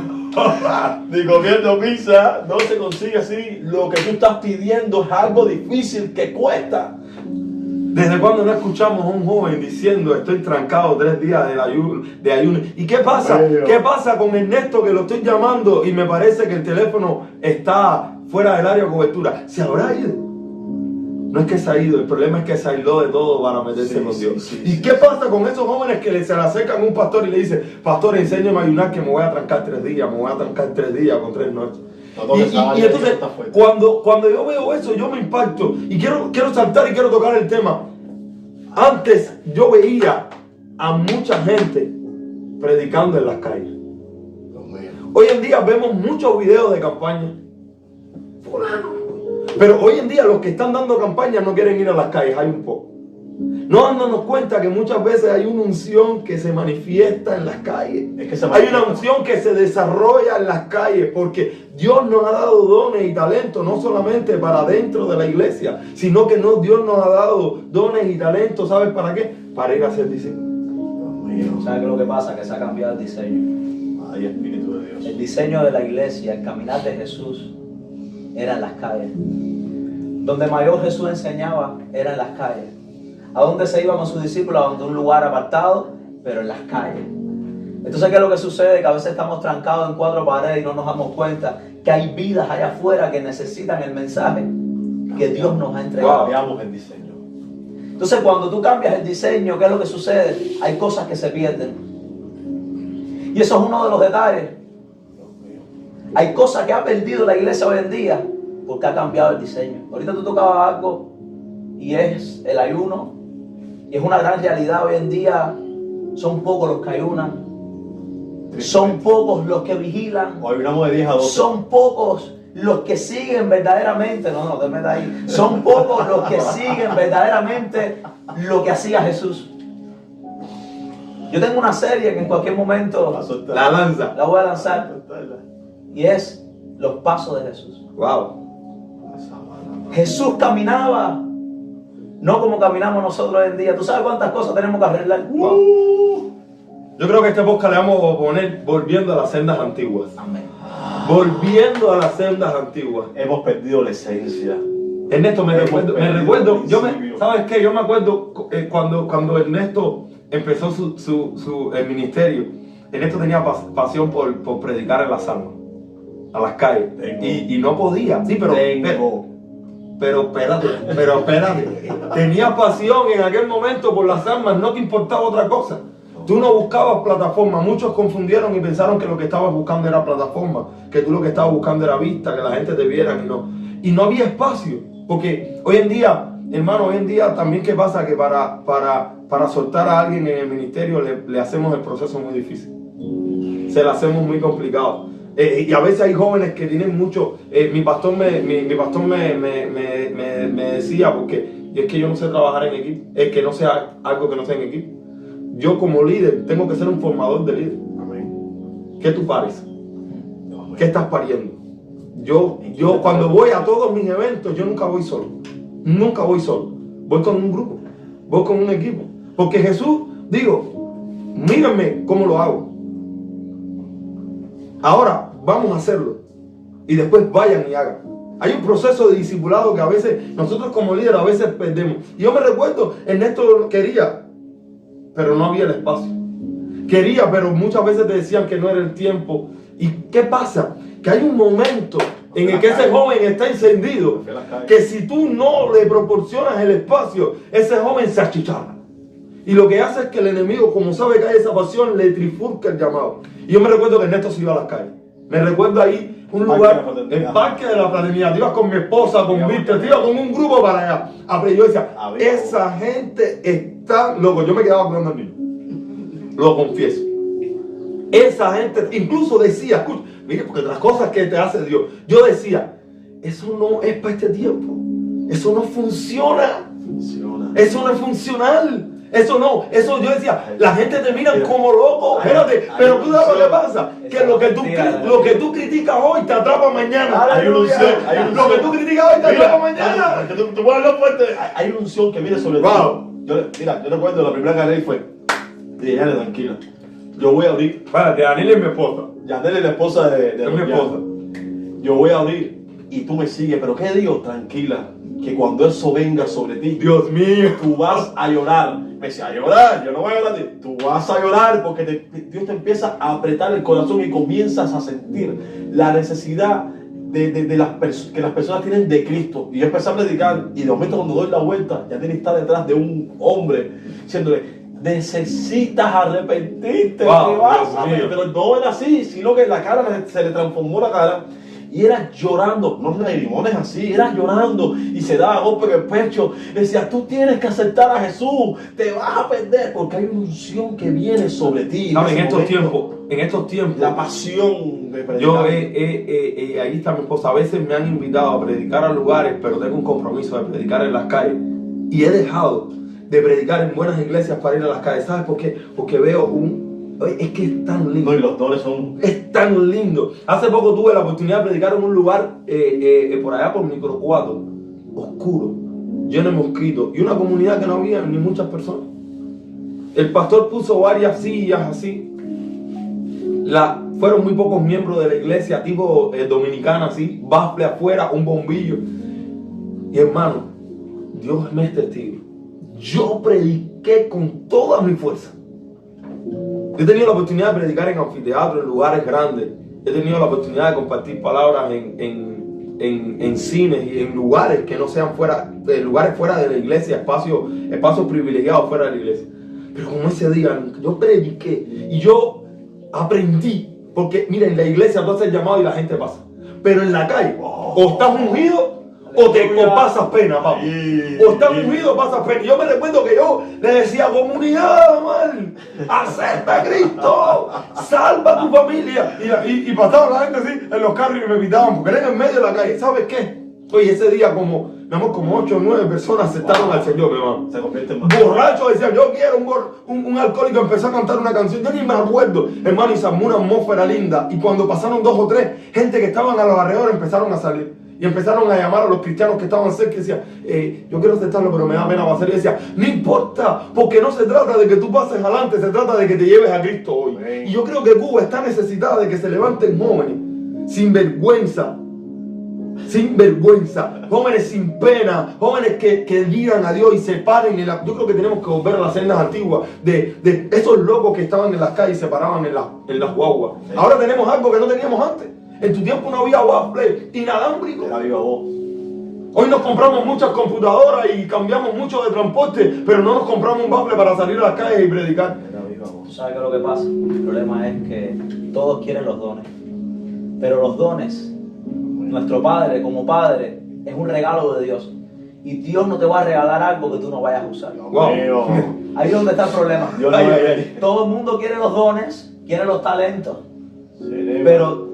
Ni comiendo pizza, no se consigue así. Lo que tú estás pidiendo es algo difícil que cuesta. ¿Desde cuándo no escuchamos a un joven diciendo estoy trancado 3 días de ayuno? ¿Y qué pasa? ¿Qué pasa con Ernesto que lo estoy llamando y me parece que el teléfono está fuera del área de cobertura? ¿Se habrá ido? No es que se ha ido, el problema es que se aisló de todo para meterse con Dios. ¿Y qué pasa con esos jóvenes que se le acercan a un pastor y le dicen, pastor, enséñame a ayunar que me voy a trancar 3 días, me voy a trancar 3 días con 3 noches? Y entonces, cuando yo veo eso, yo me impacto y quiero saltar y quiero tocar el tema. Antes yo veía a mucha gente predicando en las calles. Hoy en día vemos muchos videos de campaña. Pero hoy en día los que están dando campaña no quieren ir a las calles, hay un poco. No dándonos cuenta que muchas veces hay una unción que se manifiesta en las calles. Hay una unción que se desarrolla en las calles porque Dios nos ha dado dones y talentos no solamente para dentro de la iglesia, sino que Dios nos ha dado dones y talentos, ¿sabes para qué? Para ir a hacer diseño. ¿Sabes qué es lo que pasa? Que se ha cambiado el diseño. Ay, Espíritu de Dios. El diseño de la iglesia, el caminar de Jesús, era en las calles. Donde mayor Jesús enseñaba era en las calles. ¿A dónde se iban sus discípulos? A un lugar apartado, pero en las calles. Entonces, ¿qué es lo que sucede? Que a veces estamos trancados en 4 paredes y no nos damos cuenta que hay vidas allá afuera que necesitan el mensaje que Dios nos ha entregado. Cambiamos el diseño. Entonces, cuando tú cambias el diseño, ¿qué es lo que sucede? Hay cosas que se pierden. Y eso es uno de los detalles. Hay cosas que ha perdido la iglesia hoy en día porque ha cambiado el diseño. Ahorita tú tocabas algo y es el ayuno. Y es una gran realidad hoy en día. Son pocos los que ayunan. Son pocos los que vigilan. Hoy ayunamos de 10 a 12. Son pocos los que siguen verdaderamente. No te metas ahí. Son pocos los que siguen verdaderamente lo que hacía Jesús. Yo tengo una serie que en cualquier momento la voy a lanzar. Y es los pasos de Jesús. Wow. Jesús caminaba no como caminamos nosotros hoy en día. ¿Tú sabes cuántas cosas tenemos que arreglar? Yo creo que este podcast le vamos a poner volviendo a las sendas antiguas. Amén. Volviendo a las sendas antiguas. Hemos perdido la esencia. Ernesto, me recuerdo, ¿sabes qué? Yo me acuerdo cuando Ernesto empezó el ministerio. Ernesto tenía pasión por predicar en las almas, a las calles. Y no podía. Sí, pero espérate. Tenía pasión en aquel momento por las almas, no te importaba otra cosa. Tú no buscabas plataforma. Muchos confundieron y pensaron que lo que estabas buscando era plataforma, que tú lo que estabas buscando era vista, que la gente te viera y no había espacio. Porque hoy en día, hermano, también ¿qué pasa? Que para soltar a alguien en el ministerio le hacemos el proceso muy difícil. Se lo hacemos muy complicado. Y a veces hay jóvenes que tienen mucho. Mi pastor me decía, porque es que yo no sé trabajar en equipo, es que no sea algo que no sea en equipo. Yo como líder tengo que ser un formador de líder. Amén. ¿Qué tú pares? Amén. ¿Qué estás pariendo? Yo cuando voy a todos mis eventos, yo nunca voy solo. Nunca voy solo. Voy con un grupo, voy con un equipo. Porque Jesús, digo, mírenme cómo lo hago. Ahora vamos a hacerlo. Y después vayan y hagan. Hay un proceso de discipulado que a veces, nosotros como líderes a veces perdemos. Y yo me recuerdo, Ernesto quería, pero no había el espacio. Quería, pero muchas veces te decían que no era el tiempo. ¿Y qué pasa? Que hay un momento en el que ese joven está encendido, que si tú no le proporcionas el espacio, ese joven se achicharra. Y lo que hace es que el enemigo, como sabe que hay esa pasión, le trifurca el llamado. Y yo me recuerdo que Ernesto se iba a las calles. Me recuerdo ahí un lugar, el Parque de la Fraternidad. Te ibas con mi esposa, con Víctor, te ibas con un grupo para allá. Y yo decía, esa gente está loco. Yo me quedaba cuidando al niño. Lo confieso. Esa gente, incluso decía, escucha, mire, porque las cosas que te hace Dios. Yo decía, eso no es para este tiempo. Eso no funciona. Eso no es funcional. Eso no, eso yo decía, la gente te mira como loco, espérate, pero tú sabes lo que pasa, que lo que tú criticas hoy te atrapa mañana. Hay una unción, lo que tú criticas hoy te atrapa mañana. Tú puedes hablar fuerte. Hay una unción que viene sobre ti. Yo recuerdo la primera que hablé fue, dije, Yanel, tranquila, yo voy a abrir. Espérate, Yanel es mi esposa. Yanel es la esposa de mi esposa. Yo voy a abrir y tú me sigues, pero ¿qué digo? Tranquila, que cuando eso venga sobre ti, Dios mío, tú vas a llorar. Me decía, a llorar, yo no voy a llorar. Tú vas a llorar porque Dios te empieza a apretar el corazón y comienzas a sentir la necesidad que las personas tienen de Cristo. Y yo empecé a predicar y de momento cuando doy la vuelta, ya tiene que estar detrás de un hombre diciéndole, necesitas arrepentirte, pero no era así, sino que la cara se le transformó la cara. Y era llorando, no lagrimones así, era llorando y se daba golpe en el pecho. Decía, tú tienes que aceptar a Jesús, te vas a perder porque hay una unción que viene sobre ti. En estos tiempos, la pasión de predicar. Yo, ahí está mi esposa, a veces me han invitado a predicar a lugares, pero tengo un compromiso de predicar en las calles. Y he dejado de predicar en buenas iglesias para ir a las calles. ¿Sabes por qué? Porque veo es que es tan lindo. No, y los dones son... Es tan lindo. Hace poco tuve la oportunidad de predicar en un lugar por allá por Micro 4, oscuro, lleno de mosquitos, y una comunidad que no había ni muchas personas. El pastor puso varias sillas así. Fueron muy pocos miembros de la iglesia, tipo dominicana así, bafle afuera, un bombillo. Y hermano, Dios me es testigo. Yo prediqué con toda mi fuerza. He tenido la oportunidad de predicar en anfiteatros, en lugares grandes. He tenido la oportunidad de compartir palabras en cines y en lugares que no sean lugares fuera de la iglesia, espacios privilegiados fuera de la iglesia. Pero como ese día, yo prediqué y yo aprendí. Porque, mira, en la iglesia tú haces el llamado y la gente pasa. Pero en la calle, o estás ungido o pasas pena, papá. O estás ungido o pasas pena. Yo me recuerdo que yo le decía, comunidad, man, acepta a Cristo, salva a tu familia. Y pasaba la gente así en los carros y me invitaban porque eran en medio de la calle. ¿Sabes qué? Oye, ese día como 8 o 9 personas aceptaron al Señor, mi hermano. Se convierte en más. Borracho decía, yo quiero un alcohólico, empezó a cantar una canción, yo ni me acuerdo, hermano, y se armó una atmósfera linda. Y cuando pasaron 2 o 3, gente que estaban a los alrededores empezaron a salir. Y empezaron a llamar a los cristianos que estaban cerca y decían, yo quiero aceptarlo, pero me da pena pasar. Y decía, no importa, porque no se trata de que tú pases adelante, se trata de que te lleves a Cristo hoy. Amén. Y yo creo que Cuba está necesitada de que se levanten jóvenes, sin vergüenza, jóvenes sin pena, jóvenes que digan a Dios y se paren. Yo creo que tenemos que volver a las sendas antiguas de esos locos que estaban en las calles y se paraban en las guaguas. Sí. Ahora tenemos algo que no teníamos antes. En tu tiempo no había waffle inalámbrico. Era viva voz. Hoy nos compramos muchas computadoras y cambiamos mucho de transporte, pero no nos compramos un waffle para salir a las calles y predicar. Era viva voz. ¿Tú sabes qué es lo que pasa? El problema es que todos quieren los dones, pero los dones, nuestro Padre como Padre, es un regalo de Dios. Y Dios no te va a regalar algo que tú no vayas a usar. Wow. Ahí es donde está el problema. Dios no Todo el mundo quiere los dones, quiere los talentos, Sí, pero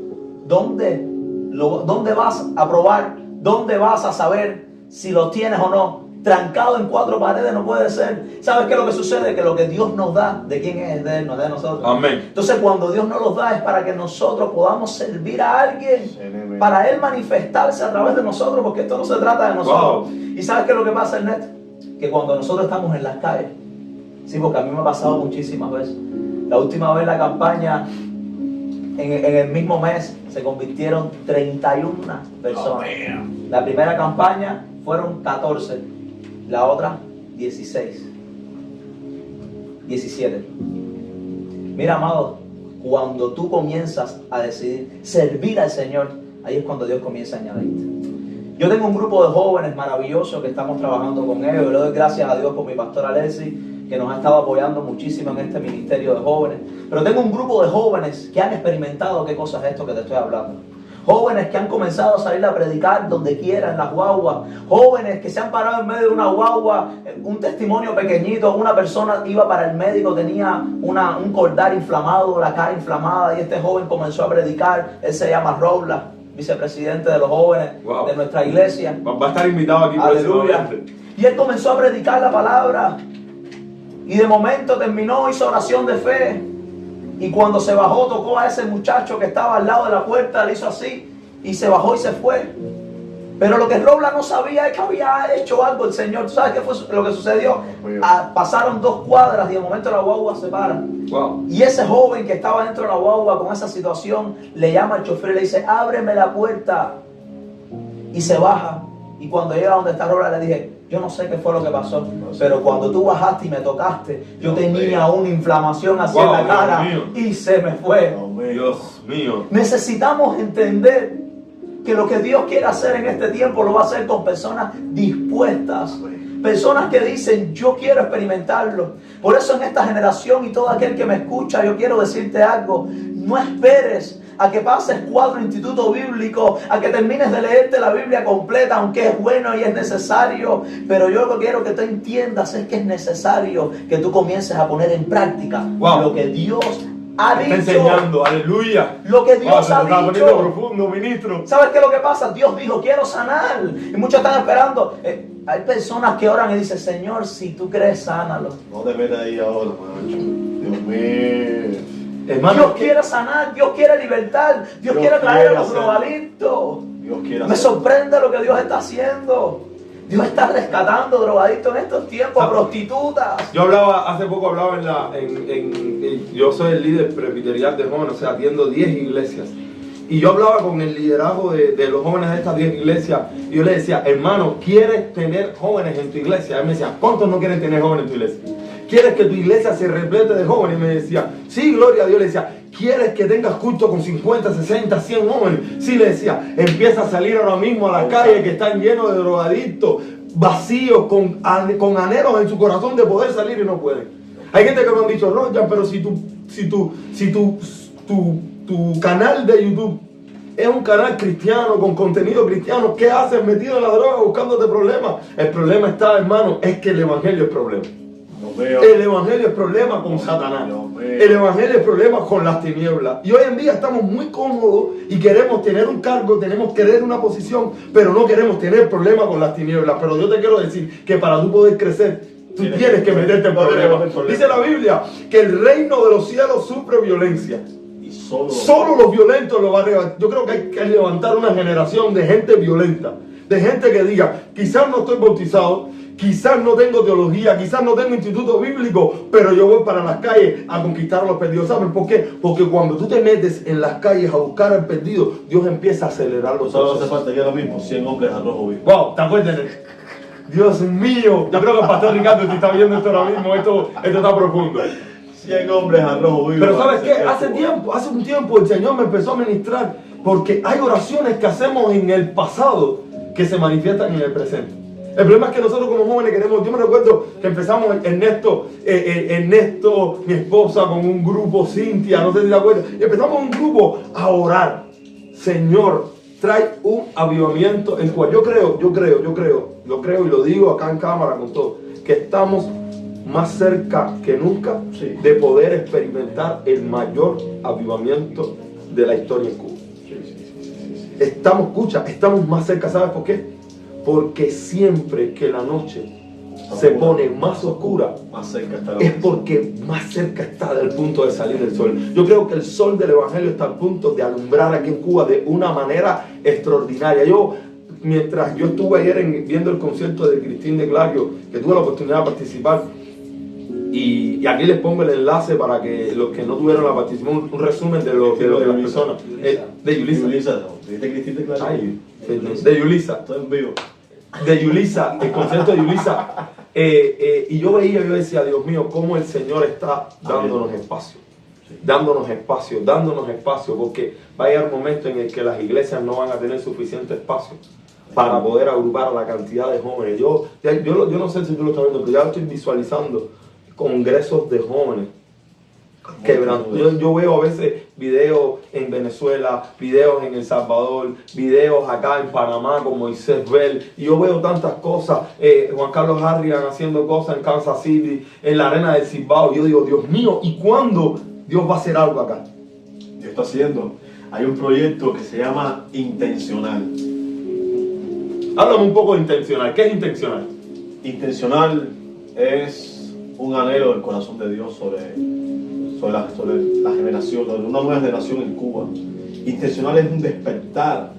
¿Dónde vas a probar? ¿Dónde vas a saber si lo tienes o no? Trancado en 4 paredes no puede ser. ¿Sabes qué es lo que sucede? Que lo que Dios nos da, ¿de quién es? De Él, no es de nosotros. Amén. Entonces cuando Dios nos los da es para que nosotros podamos servir a alguien, para Él manifestarse a través de nosotros, porque esto no se trata de nosotros. Wow. ¿Y sabes qué es lo que pasa, Ernesto? Que cuando nosotros estamos en las calles, sí, porque a mí me ha pasado muchísimas veces. La última vez la campaña, en el mismo mes, se convirtieron 31 personas. La primera campaña fueron 14, la otra 16, 17. Mira, amado, cuando tú comienzas a decidir servir al Señor, ahí es cuando Dios comienza a añadirte. Yo tengo un grupo de jóvenes maravillosos que estamos trabajando con ellos. Le doy gracias a Dios por mi pastora Alexi, que nos ha estado apoyando muchísimo en este ministerio de jóvenes. Pero tengo un grupo de jóvenes que han experimentado qué cosa es esto que te estoy hablando. Jóvenes que han comenzado a salir a predicar donde quiera, en las guaguas. Jóvenes que se han parado en medio de una guagua, un testimonio pequeñito. Una persona iba para el médico, tenía un cordal inflamado, la cara inflamada, y este joven comenzó a predicar. Él se llama Robla, vicepresidente de los jóvenes de nuestra iglesia. Va a estar invitado aquí. Aleluya. Y él comenzó a predicar la palabra. Y de momento terminó, hizo oración de fe. Y cuando se bajó, tocó a ese muchacho que estaba al lado de la puerta, le hizo así, y se bajó y se fue. Pero lo que Robla no sabía es que había hecho algo el Señor. ¿Tú sabes qué fue lo que sucedió? Pasaron 2 cuadras y de momento la guagua se para. Wow. Y ese joven que estaba dentro de la guagua con esa situación, le llama al chofer y le dice, ábreme la puerta. Y se baja. Y cuando llega donde está Robla, le dije, yo no sé qué fue lo que pasó, pero cuando tú bajaste y me tocaste, yo tenía una inflamación así en la cara y se me fue. Dios mío. Necesitamos entender que lo que Dios quiere hacer en este tiempo lo va a hacer con personas dispuestas. Personas que dicen, yo quiero experimentarlo. Por eso en esta generación y todo aquel que me escucha, yo quiero decirte algo. No esperes a que pases 4 institutos bíblicos, a que termines de leerte la Biblia completa, aunque es bueno y es necesario. Pero yo lo que quiero que tú entiendas es que es necesario que tú comiences a poner en práctica lo que Dios ha dicho. Está enseñando, aleluya. Lo que Dios ha está dicho. poniendo profundo, ministro. ¿Sabes qué es lo que pasa? Dios dijo, quiero sanar. Y muchos están esperando. Hay personas que oran y dicen, Señor, si tú crees, sánalo. No te metas ahí ahora, macho. Dios mío. Hermano, Dios quiere sanar, Dios quiere libertar, Dios quiere traer a los drogadictos. Me sorprende lo que Dios está haciendo. Dios está rescatando drogadictos en estos tiempos, prostitutas. Yo hace poco hablaba yo soy el líder presbiterial de jóvenes, o sea, atiendo 10 iglesias. Y yo hablaba con el liderazgo de los jóvenes de estas 10 iglesias. Y yo le decía, hermano, ¿quieres tener jóvenes en tu iglesia? Él me decía, ¿cuántos no quieren tener jóvenes en tu iglesia? ¿Quieres que tu iglesia se replete de jóvenes? Y me decía, sí, gloria a Dios. Le decía, ¿quieres que tengas culto con 50, 60, 100 jóvenes? Sí, le decía, empieza a salir ahora mismo a la calle que están llenos de drogadictos, vacíos, con anhelos en su corazón de poder salir y no pueden. Hay gente que me han dicho, Roger, pero si tu canal de YouTube es un canal cristiano, con contenido cristiano, ¿qué haces metido en la droga buscándote problemas? El problema está, hermano, es que el evangelio es problema. El evangelio es problema con Satanás. El evangelio es problema con las tinieblas. Y hoy en día estamos muy cómodos y queremos tener un cargo, queremos querer una posición, pero no queremos tener problemas con las tinieblas. Pero yo te quiero decir que para tú poder crecer, tú tienes que meterte en problemas. Dice la Biblia que el reino de los cielos sufre violencia. Y solo los violentos lo van a levantar. Yo creo que hay que levantar una generación de gente violenta. De gente que diga, quizás no estoy bautizado, quizás no tengo teología, quizás no tengo instituto bíblico, pero yo voy para las calles a conquistar a los perdidos. ¿Saben por qué? Porque cuando tú te metes en las calles a buscar al perdido, Dios empieza a acelerar los Solo hace falta que ahora mismo 100 hombres a rojo vivo. Wow, ¿te acuerdas? Dios mío, yo creo que el pastor Ricardo te está viendo esto ahora mismo, esto está profundo. 100 hombres a rojo vivo. Pero ¿sabes qué? Hace un tiempo el Señor me empezó a ministrar, porque hay oraciones que hacemos en el pasado que se manifiestan en el presente. El problema es que nosotros como jóvenes queremos, yo me recuerdo que empezamos Ernesto, mi esposa, con un grupo, Cintia, no sé si te acuerdas, y empezamos un grupo a orar. Señor, trae un avivamiento en cual yo creo y lo digo acá en cámara con todo, que estamos más cerca que nunca de poder experimentar el mayor avivamiento de la historia en Cuba. estamos más cerca. ¿Sabes por qué? Porque siempre que la noche se pone más oscura, más cerca está es porque más cerca está del punto de salir el sol. Yo creo que el sol del Evangelio está al punto de alumbrar aquí en Cuba de una manera extraordinaria. Mientras yo estuve ayer viendo el concierto de Cristín de Clario, que tuve la oportunidad de participar, y aquí les pongo el enlace para que los que no tuvieron la participación, un resumen de lo que las personas. De Yulisa. ¿Viste Cristín de Clario? Ay, de Yulisa. Todo en vivo. De Yulisa, el concierto de Yulisa. Y yo decía, Dios mío, cómo el Señor está dándonos espacio. Dándonos espacio, porque va a llegar un momento en el que las iglesias no van a tener suficiente espacio para poder agrupar a la cantidad de jóvenes. Yo no sé si tú lo estás viendo, pero ya estoy visualizando congresos de jóvenes quebrando. Yo veo a veces videos en Venezuela, videos en El Salvador, videos acá en Panamá con Moisés Bell, y yo veo tantas cosas, Juan Carlos Harrigan haciendo cosas en Kansas City, en la arena del Cibao. Yo digo, Dios mío, ¿y cuándo Dios va a hacer algo acá? Dios está haciendo. Hay un proyecto que se llama Intencional. Háblame un poco de intencional. ¿Qué es intencional? Intencional es un anhelo del corazón de Dios sobre la generación, sobre una nueva generación en Cuba. Intencional es un despertar.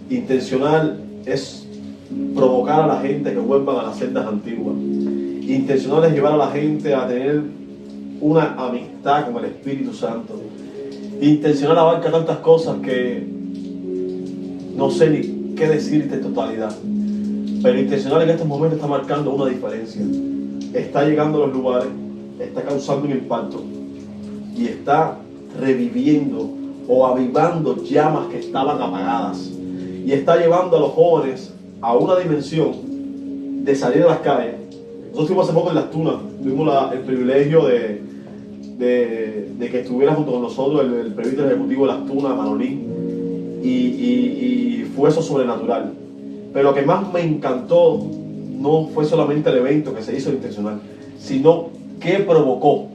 Intencional es provocar a la gente que vuelvan a las sendas antiguas. Intencional es llevar a la gente a tener una amistad con el Espíritu Santo. Intencional abarca tantas cosas que no sé ni qué decirte en totalidad. Pero intencional en estos momentos está marcando una diferencia. Está llegando a los lugares, está causando un impacto y está reviviendo o avivando llamas que estaban apagadas. Y está llevando a los jóvenes a una dimensión de salir a las calles. Nosotros estuvimos hace poco en Las Tunas, tuvimos el privilegio de que estuviera junto con nosotros el presbítero ejecutivo de Las Tunas, Manolín, y fue eso sobrenatural. Pero lo que más me encantó no fue solamente el evento que se hizo intencional, sino qué provocó,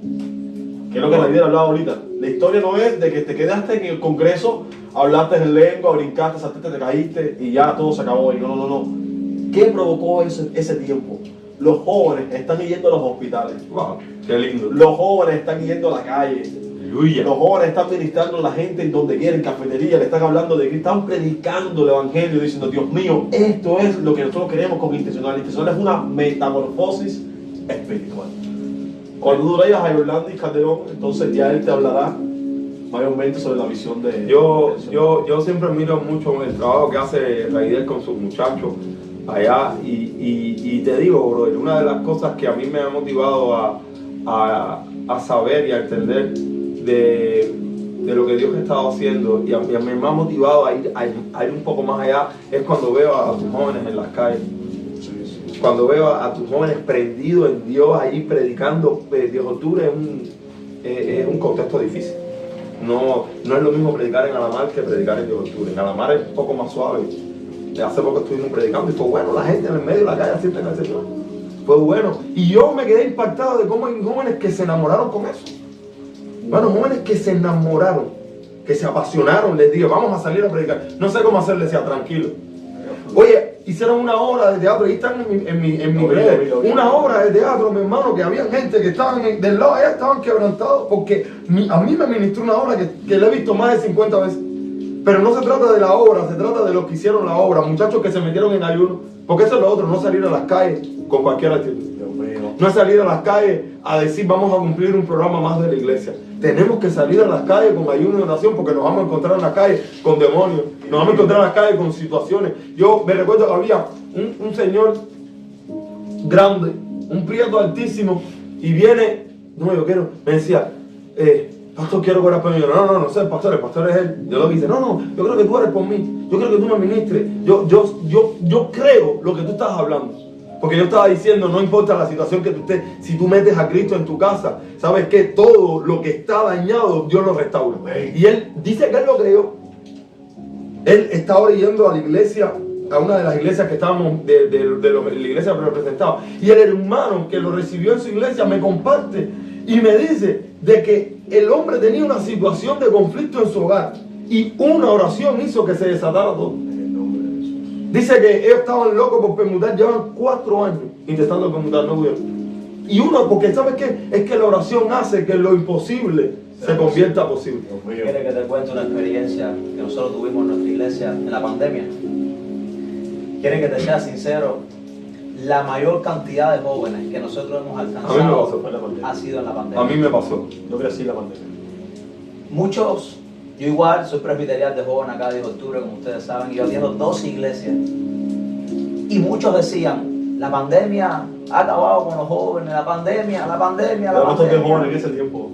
que es lo que la vida hablaba ahorita. La historia no es de que te quedaste en el congreso, hablaste en lengua, brincaste, saltaste, te caíste y ya todo se acabó. Y no. ¿Qué provocó ese tiempo? Los jóvenes están yendo a los hospitales. Wow, qué lindo. Los jóvenes están yendo a la calle. Aleluya. Los jóvenes están ministrando a la gente en donde quieren, en cafetería, le están hablando de que están predicando el evangelio, diciendo, Dios mío, esto es lo que nosotros queremos con Intencional. Intencional es una metamorfosis espiritual. Cuando tú traigas a Orlando y Calderón, entonces ya él te hablará mayormente sobre la visión de... Yo siempre admiro mucho el trabajo que hace Raidel con sus muchachos allá, y te digo, brother, una de las cosas que a mí me ha motivado a saber y a entender de lo que Dios ha estado haciendo, y a mí me ha motivado a ir un poco más allá, es cuando veo a tus jóvenes en las calles, cuando veo a tus jóvenes prendidos en Dios ahí predicando. Dios octubre es un contexto difícil. No es lo mismo predicar en Alamar que predicar en Dios octubre. En Alamar es un poco más suave. Hace poco estuvimos predicando y fue bueno, la gente en el medio de la calle asienten al Señor. Fue bueno. Y yo me quedé impactado de cómo hay jóvenes que se enamoraron con eso. Bueno, jóvenes que se enamoraron, que se apasionaron, les digo, vamos a salir a predicar. No sé cómo hacerles, decía, tranquilo. Oye, hicieron una obra de teatro, ahí están en mi red, una obra de teatro, mi hermano, que había gente que estaban del lado allá, estaban quebrantados, porque a mí me ministró una obra que la he visto más de 50 veces. Pero no se trata de la obra, se trata de los que hicieron la obra, muchachos que se metieron en ayuno, porque eso es lo otro, no salir a las calles con cualquier actitud. No es salir a las calles a decir vamos a cumplir un programa más de la iglesia. Tenemos que salir a las calles con ayuno y oración, porque nos vamos a encontrar en las calles con demonios, nos vamos a encontrar en las calles con situaciones. Yo me recuerdo que había un señor grande, un prieto altísimo, y viene, me decía, pastor, quiero orar por mí. No sé, el pastor es él. Yo lo dice, no, yo creo que tú eres por mí, yo creo que tú me ministres, yo creo lo que tú estás hablando. Porque yo estaba diciendo, no importa la situación que tú estés, si tú metes a Cristo en tu casa, ¿sabes qué? Todo lo que está dañado, Dios lo restaura. Y él dice que él lo creyó. Él está ahora yendo a la iglesia, a una de las iglesias que estábamos, de la iglesia que representaba. Y el hermano que lo recibió en su iglesia me comparte y me dice de que el hombre tenía una situación de conflicto en su hogar. Y una oración hizo que se desatara todo. En el nombre de Jesús. Dice que ellos estaban locos por permutar, llevan 4 años intentando permutar, no pudieron. Y uno, porque ¿sabes qué? Es que la oración hace que lo imposible se convierta posible. Dios mío. ¿Quieres que te cuente una experiencia que nosotros tuvimos en nuestra iglesia en la pandemia? ¿Quieres que te sea sincero? La mayor cantidad de jóvenes que nosotros hemos A mí me alcanzado pasó. Fue la pandemia. ha sido en la pandemia. A mí me pasó. Yo crecí en la pandemia. Muchos, yo igual soy presbiterial de joven acá de octubre, como ustedes saben, y yo atiendo 2 iglesias. Y muchos decían, la pandemia ha acabado con los jóvenes, la pandemia, la pandemia, la Pero no toqué pandemia. joven en ese tiempo.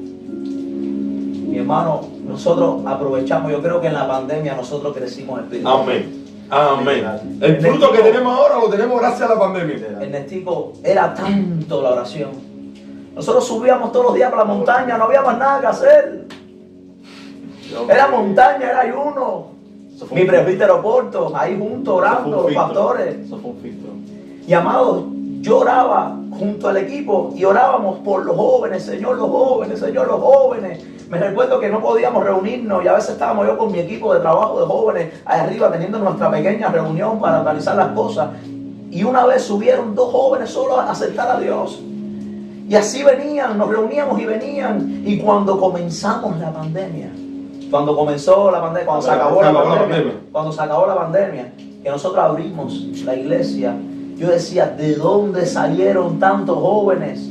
Mi hermano, nosotros aprovechamos, yo creo que en la pandemia nosotros crecimos espiritualmente. Amén. Amén. El fruto que tenemos ahora lo tenemos gracias a la pandemia. Ernestico, era tanto la oración. Nosotros subíamos todos los días para la montaña, no había más nada que hacer. Era montaña, era ayuno. Eso fue Mi un- presbítero Porto, ahí juntos eso fue orando, un los filtro. pastores. Eso fue un filtro. Y amado, yo oraba junto al equipo y orábamos por los jóvenes, Señor, los jóvenes, Señor, los jóvenes. Me recuerdo que no podíamos reunirnos y a veces estábamos yo con mi equipo de trabajo de jóvenes ahí arriba teniendo nuestra pequeña reunión para organizar las cosas. Y una vez subieron 2 jóvenes solo a aceptar a Dios. Y así venían, nos reuníamos y venían. Y cuando comenzamos la pandemia, cuando comenzó la pandemia, cuando se acabó la pandemia, cuando se acabó la pandemia, que nosotros abrimos la iglesia, yo decía, ¿de dónde salieron tantos jóvenes?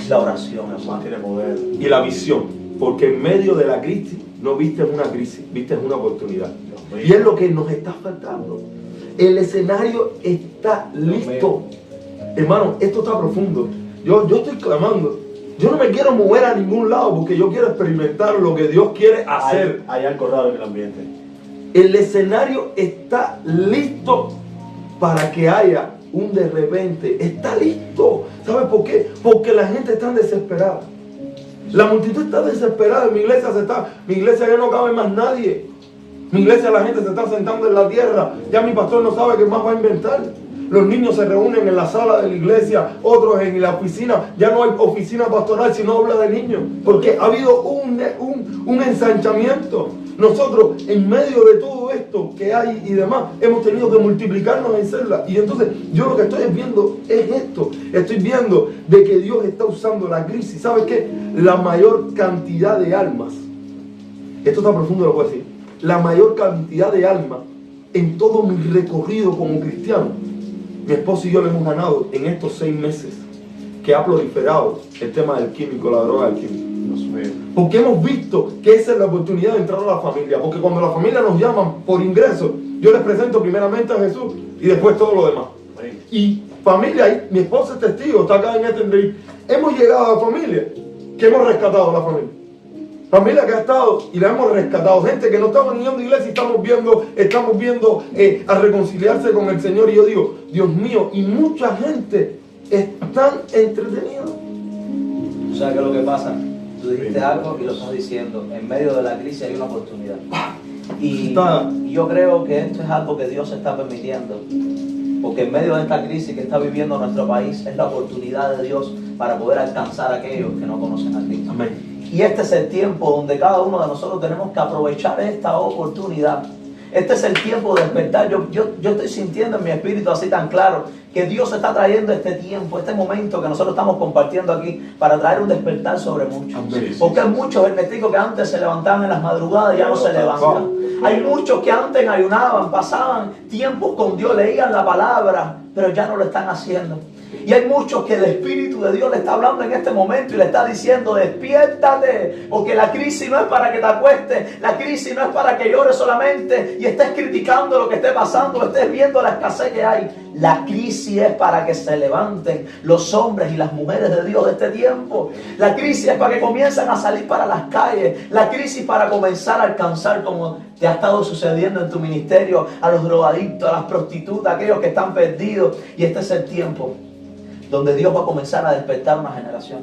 La oración, Eso hermano. tiene poder. Y la visión. Porque en medio de la crisis no viste una crisis, viste una oportunidad. Dios mío. Y es lo que nos está faltando. El escenario está listo. Hermano, esto está profundo. Yo estoy clamando. Yo no me quiero mover a ningún lado porque yo quiero experimentar lo que Dios quiere hacer. Hay algo raro en el ambiente. El escenario está listo para que haya un de repente. Está listo. ¿Sabes por qué? Porque la gente está desesperada. La multitud está desesperada. Mi iglesia ya no cabe más nadie. Mi iglesia, la gente se está sentando en la tierra. Ya mi pastor no sabe qué más va a inventar. Los niños se reúnen en la sala de la iglesia, otros en la oficina. Ya no hay oficina pastoral, sino habla de niños. Porque ha habido un ensanchamiento. Nosotros, en medio de todo esto que hay y demás, hemos tenido que multiplicarnos en celdas. Y entonces, yo lo que estoy viendo es esto. Estoy viendo de que Dios está usando la crisis. ¿Sabes qué? La mayor cantidad de almas. Esto está profundo, lo puedo decir. La mayor cantidad de almas en todo mi recorrido como cristiano. Mi esposo y yo le hemos ganado en estos 6 meses que ha proliferado el tema del químico, la droga del químico. Dios mío. Porque hemos visto que esa es la oportunidad de entrar a la familia. Porque cuando la familia nos llaman por ingreso, yo les presento primeramente a Jesús y después todo lo demás. Amén. Y familia, mi esposa es testigo, está acá en este entrevista. Hemos llegado a familia que hemos rescatado a la familia. Familia que ha estado y la hemos rescatado. Gente que no estamos ni yendo a iglesia y estamos viendo a reconciliarse con el Señor. Y yo digo, Dios mío, y mucha gente están entretenida. ¿Tú sabes qué es lo que pasa? Tú dijiste algo y lo estás diciendo. En medio de la crisis hay una oportunidad. Y yo creo que esto es algo que Dios está permitiendo. Porque en medio de esta crisis que está viviendo nuestro país es la oportunidad de Dios para poder alcanzar a aquellos que no conocen a Cristo. Amén. Y este es el tiempo donde cada uno de nosotros tenemos que aprovechar esta oportunidad. Este es el tiempo de despertar. Yo estoy sintiendo en mi espíritu así tan claro que Dios está trayendo este tiempo, este momento que nosotros estamos compartiendo aquí para traer un despertar sobre muchos. Amén. Porque hay muchos herméticos que antes se levantaban en las madrugadas y ya no se levantan. Hay muchos que antes ayunaban, pasaban tiempos con Dios, leían la palabra, pero ya no lo están haciendo. Y hay muchos que el Espíritu de Dios le está hablando en este momento y le está diciendo, despiértate, porque la crisis no es para que te acuestes, la crisis no es para que llores solamente y estés criticando lo que esté pasando, estés viendo la escasez que hay. La crisis es para que se levanten los hombres y las mujeres de Dios de este tiempo. La crisis es para que comiencen a salir para las calles. La crisis para comenzar a alcanzar, como te ha estado sucediendo en tu ministerio, a los drogadictos, a las prostitutas, a aquellos que están perdidos. Y este es el tiempo donde Dios va a comenzar a despertar una generación.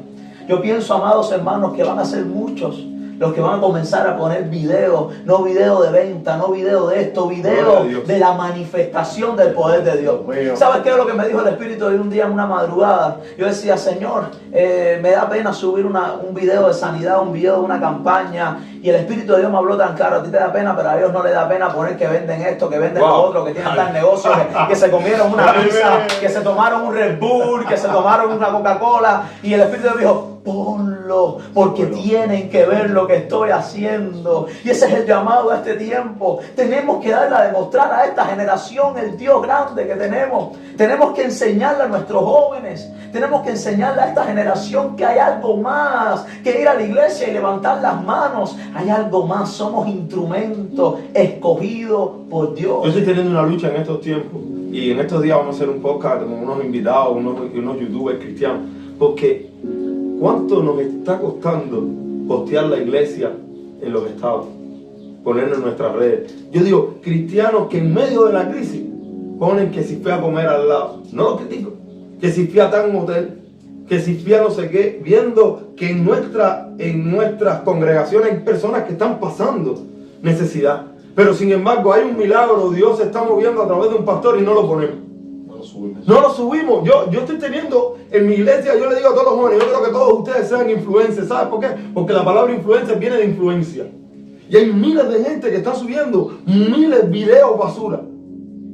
Yo pienso, amados hermanos, que van a ser muchos Los que van a comenzar a poner videos, no video de venta, no video de esto, video de la manifestación del poder de Dios. ¿Sabes qué es lo que me dijo el Espíritu de un día en una madrugada? Yo decía, Señor, me da pena subir un video de sanidad, un video de una campaña. Y el Espíritu de Dios me habló tan claro, a ti te da pena, pero a Dios no le da pena poner que venden esto, que venden lo otro, que tienen tal negocio, que se comieron una pizza, que se tomaron un Red Bull, que se tomaron una Coca-Cola. Y el Espíritu de Dios dijo, ponlo, porque tienen que ver lo que estoy haciendo. Y ese es el llamado a este tiempo. Tenemos que darle a demostrar a esta generación el Dios grande que tenemos. Tenemos que enseñarle a nuestros jóvenes, tenemos que enseñarle a esta generación que hay algo más que ir a la iglesia y levantar las manos. Hay algo más, somos instrumentos escogidos por Dios. Yo estoy teniendo una lucha en estos tiempos y en estos días vamos a hacer un podcast con unos invitados, unos youtubers cristianos, porque ¿cuánto nos está costando postear la iglesia en los estados? Ponernos en nuestras redes. Yo digo, cristianos que en medio de la crisis ponen que si fui a comer al lado, no lo critico, que si fui a tal hotel, que si fui a no sé qué, viendo que en nuestras congregaciones hay personas que están pasando necesidad, pero sin embargo hay un milagro, Dios se está moviendo a través de un pastor y no lo ponemos. No lo subimos. Yo estoy teniendo en mi iglesia, yo le digo a todos los jóvenes, yo creo que todos ustedes sean influencers. ¿Sabes por qué? Porque la palabra influencer viene de influencia. Y hay miles de gente que está subiendo miles de videos basura.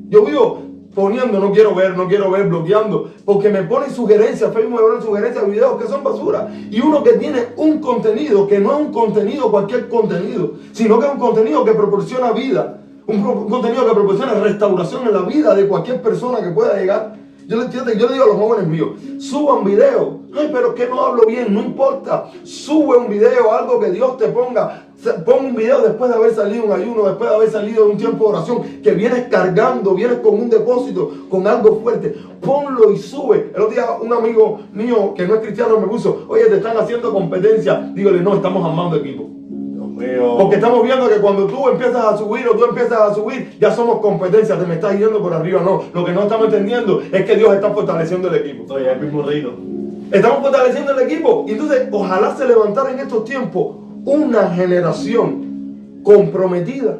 Yo vivo poniendo, no quiero ver, bloqueando, porque me ponen sugerencias, Facebook me pone sugerencias de videos que son basura. Y uno que tiene un contenido, que no es un contenido, cualquier contenido, sino que es un contenido que proporciona vida. Un contenido que proporciona restauración en la vida de cualquier persona que pueda llegar. Yo le digo a los jóvenes míos, suban video. Ay, pero que no hablo bien, no importa. Sube un video, algo que Dios te ponga. Pon un video después de haber salido un ayuno, después de haber salido de un tiempo de oración, que vienes cargando, vienes con un depósito, con algo fuerte. Ponlo y sube. El otro día un amigo mío que no es cristiano me puso, oye, te están haciendo competencia. Dígale, no, estamos armando equipo. Porque estamos viendo que cuando tú empiezas a subir o tú empiezas a subir, ya somos competencia, te me estás yendo por arriba. No, lo que no estamos entendiendo es que Dios está fortaleciendo el equipo. Oye, el mismo reino. Estamos fortaleciendo el equipo. Y entonces, ojalá se levantara en estos tiempos una generación comprometida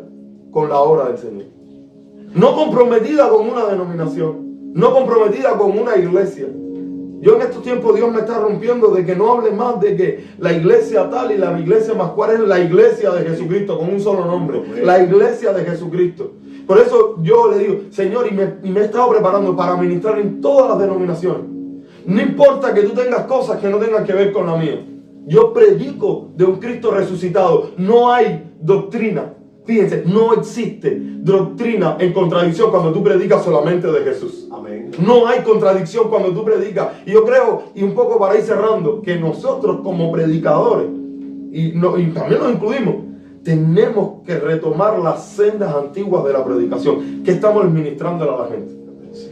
con la obra del Señor. No comprometida con una denominación, no comprometida con una iglesia. Yo en estos tiempos Dios me está rompiendo de que no hable más de que la iglesia tal y la iglesia más cual es la iglesia de Jesucristo, con un solo nombre, la iglesia de Jesucristo. Por eso yo le digo, Señor, y me he estado preparando para ministrar en todas las denominaciones. No importa que tú tengas cosas que no tengan que ver con la mía. Yo predico de un Cristo resucitado. No hay doctrina. Fíjense, no existe doctrina en contradicción cuando tú predicas solamente de Jesús. Amén. No hay contradicción cuando tú predicas. Y yo creo, y un poco para ir cerrando, que nosotros como predicadores, y también nos incluimos, tenemos que retomar las sendas antiguas de la predicación. ¿Qué estamos ministrando a la gente?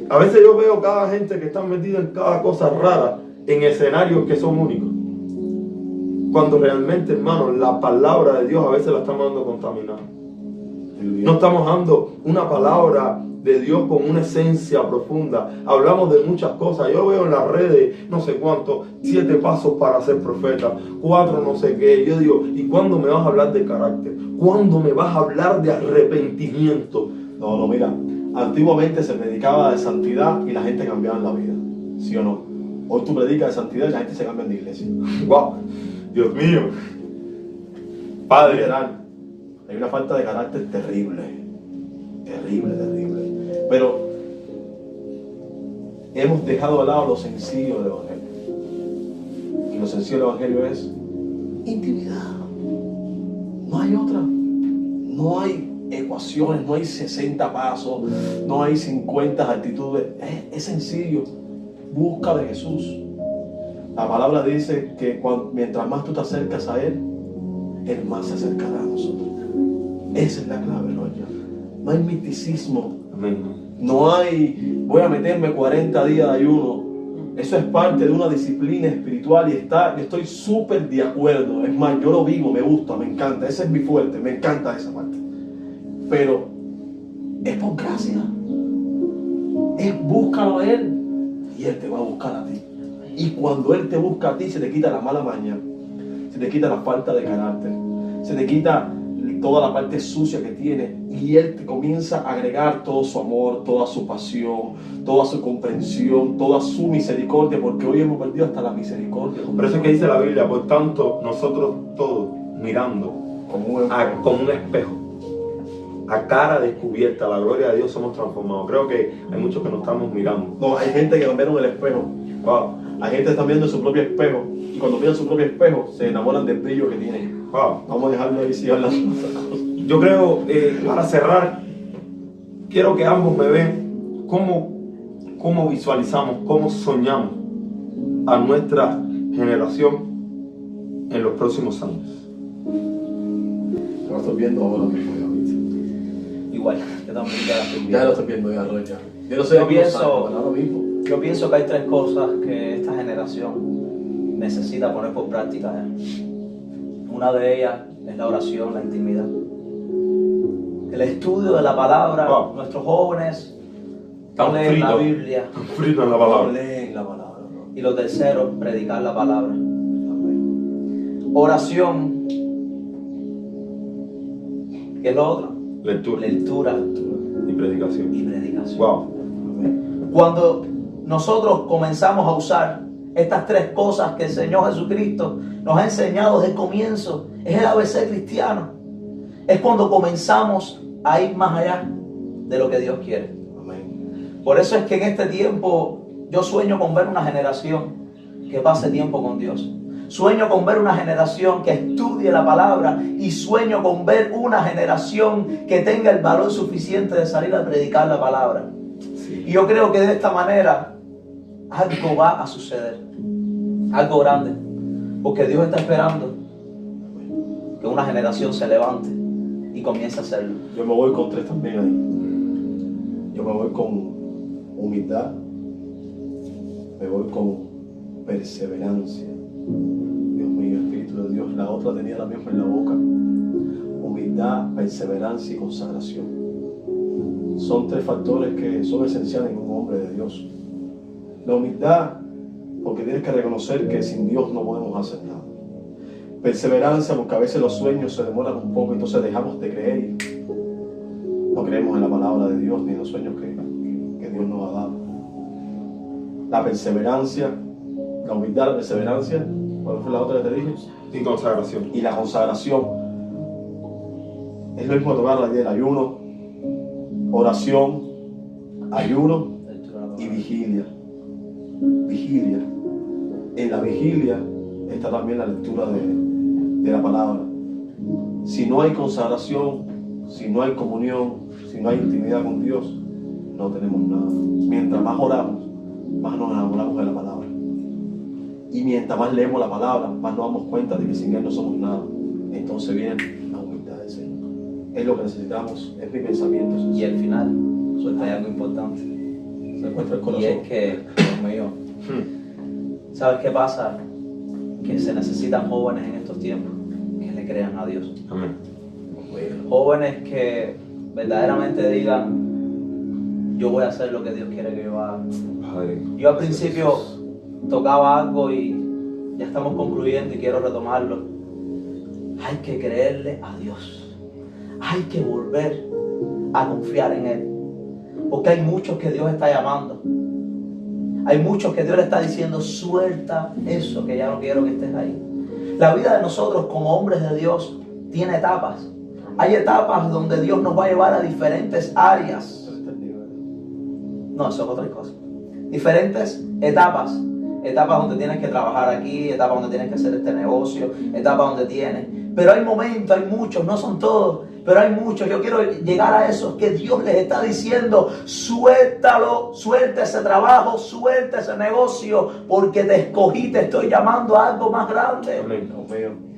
A veces yo veo cada gente que está metida en cada cosa rara, en escenarios que son únicos. Cuando realmente, hermano, la palabra de Dios a veces la estamos dando contaminada. No estamos dando una palabra de Dios con una esencia profunda. Hablamos de muchas cosas. Yo veo en las redes, no sé cuánto, 7 pasos para ser profeta, 4 no sé qué. Yo digo, ¿y cuándo me vas a hablar de carácter? ¿Cuándo me vas a hablar de arrepentimiento? No, mira, antiguamente se predicaba de santidad y la gente cambiaba en la vida. ¿Sí o no? Hoy tú predicas de santidad y la gente se cambia de iglesia. ¡Wow! Dios mío. Padre. Hay una falta de carácter terrible. Terrible. Pero hemos dejado de lado lo sencillo del Evangelio. Y lo sencillo del Evangelio es intimidad. No hay otra. No hay ecuaciones, no hay 60 pasos, no hay 50 actitudes. Es sencillo. Busca de Jesús. La palabra dice que mientras más tú te acercas a Él, Él más se acercará a nosotros. Esa es la clave, Roger. No hay misticismo. Amén. No hay, voy a meterme 40 días de ayuno. Eso es parte de una disciplina espiritual y yo estoy súper de acuerdo. Es más, yo lo vivo, me gusta, me encanta. Ese es mi fuerte, me encanta esa parte. Pero es por gracia. Es búscalo a Él y Él te va a buscar a ti. Y cuando Él te busca a ti, se te quita la mala maña, se te quita la falta de carácter, se te quita toda la parte sucia que tienes y Él te comienza a agregar todo su amor, toda su pasión, toda su comprensión, toda su misericordia, porque hoy hemos perdido hasta la misericordia. Por eso es que dice la Biblia, por tanto, nosotros todos mirando como un espejo, a cara descubierta, la gloria de Dios somos transformados. Creo que hay muchos que nos estamos mirando. No, hay gente que no vieron el espejo. Wow. Hay gente que está viendo su propio espejo y cuando miran su propio espejo se enamoran del brillo que tienen. Wow. Vamos a dejarlo ahí si hablan de otra cosa. Yo creo, para cerrar, quiero que ambos me vean cómo visualizamos, cómo soñamos a nuestra generación en los próximos años. Lo estoy viendo ahora mismo, ya viste. Igual, yo también ya la estoy Ya viendo. lo estoy viendo ya, Roy, ya. Yo no sé Yo pienso- ahora mismo. Yo pienso que hay tres cosas que esta generación necesita poner por práctica ya. Una de ellas es la oración, la intimidad. El estudio de la palabra. Wow. Nuestros jóvenes Están leen la fritos. Biblia. Están fritos en la palabra. Leen la palabra, ¿no? Y lo tercero, predicar la palabra. Amén. Oración. ¿Qué es lo otro? Lectura Lectura y predicación. y predicación. Wow. Amén. Cuando nosotros comenzamos a usar estas tres cosas que el Señor Jesucristo nos ha enseñado desde el comienzo, es el ABC cristiano. Es cuando comenzamos a ir más allá de lo que Dios quiere. Amén. Por eso es que en este tiempo yo sueño con ver una generación que pase tiempo con Dios. Sueño con ver una generación que estudie la palabra y sueño con ver una generación que tenga el valor suficiente de salir a predicar la palabra. Sí. Y yo creo que de esta manera algo va a suceder, algo grande, porque Dios está esperando que una generación se levante y comience a hacerlo. Yo me voy con tres también ahí. Yo me voy con humildad, me voy con perseverancia. Dios mío, Espíritu de Dios, la otra tenía la misma en la boca. Humildad, perseverancia y consagración. Son tres factores que son esenciales en un hombre de Dios. La humildad, porque tienes que reconocer que sin Dios no podemos hacer nada. Perseverancia, porque a veces los sueños se demoran un poco, entonces dejamos de creer y no creemos en la palabra de Dios ni en los sueños que Dios nos ha dado. La perseverancia, la humildad, la perseverancia, ¿cuál fue la otra que te dije? Y consagración. Y la consagración. Es lo mismo tocar la idea del ayuno, oración, ayuno y vigilia. Vigilia. En la vigilia está también la lectura de la palabra. Si no hay consagración, si no hay comunión, si no hay intimidad con Dios, no tenemos nada. Mientras más oramos, más nos enamoramos de la palabra. Y mientras más leemos la palabra, más nos damos cuenta de que sin Él no somos nada. Entonces viene la humildad del Señor. Es lo que necesitamos, es mi pensamiento. Y al final, suelta hay algo importante. Se encuentra el Y corazón. es que, Dios mío, ¿sabes qué pasa? Que se necesitan jóvenes en estos tiempos que le crean a Dios. Amén. Jóvenes que verdaderamente digan, yo voy a hacer lo que Dios quiere que yo haga. Padre. Yo al principio tocaba algo y ya estamos concluyendo y quiero retomarlo. Hay que creerle a Dios. Hay que volver a confiar en Él. Porque hay muchos que Dios está llamando. Hay muchos que Dios le está diciendo, suelta eso que ya no quiero que estés ahí. La vida de nosotros como hombres de Dios tiene etapas. Hay etapas donde Dios nos va a llevar a diferentes áreas. No, eso es otra cosa. Diferentes etapas. Etapas donde tienes que trabajar aquí, etapas donde tienes que hacer este negocio, etapas donde tienes. Pero hay momentos, hay muchos, no son todos, pero hay muchos. Yo quiero llegar a esos que Dios les está diciendo, suéltalo, suelta ese trabajo, suelta ese negocio, porque te escogí, te estoy llamando a algo más grande. Amén. Dios mío.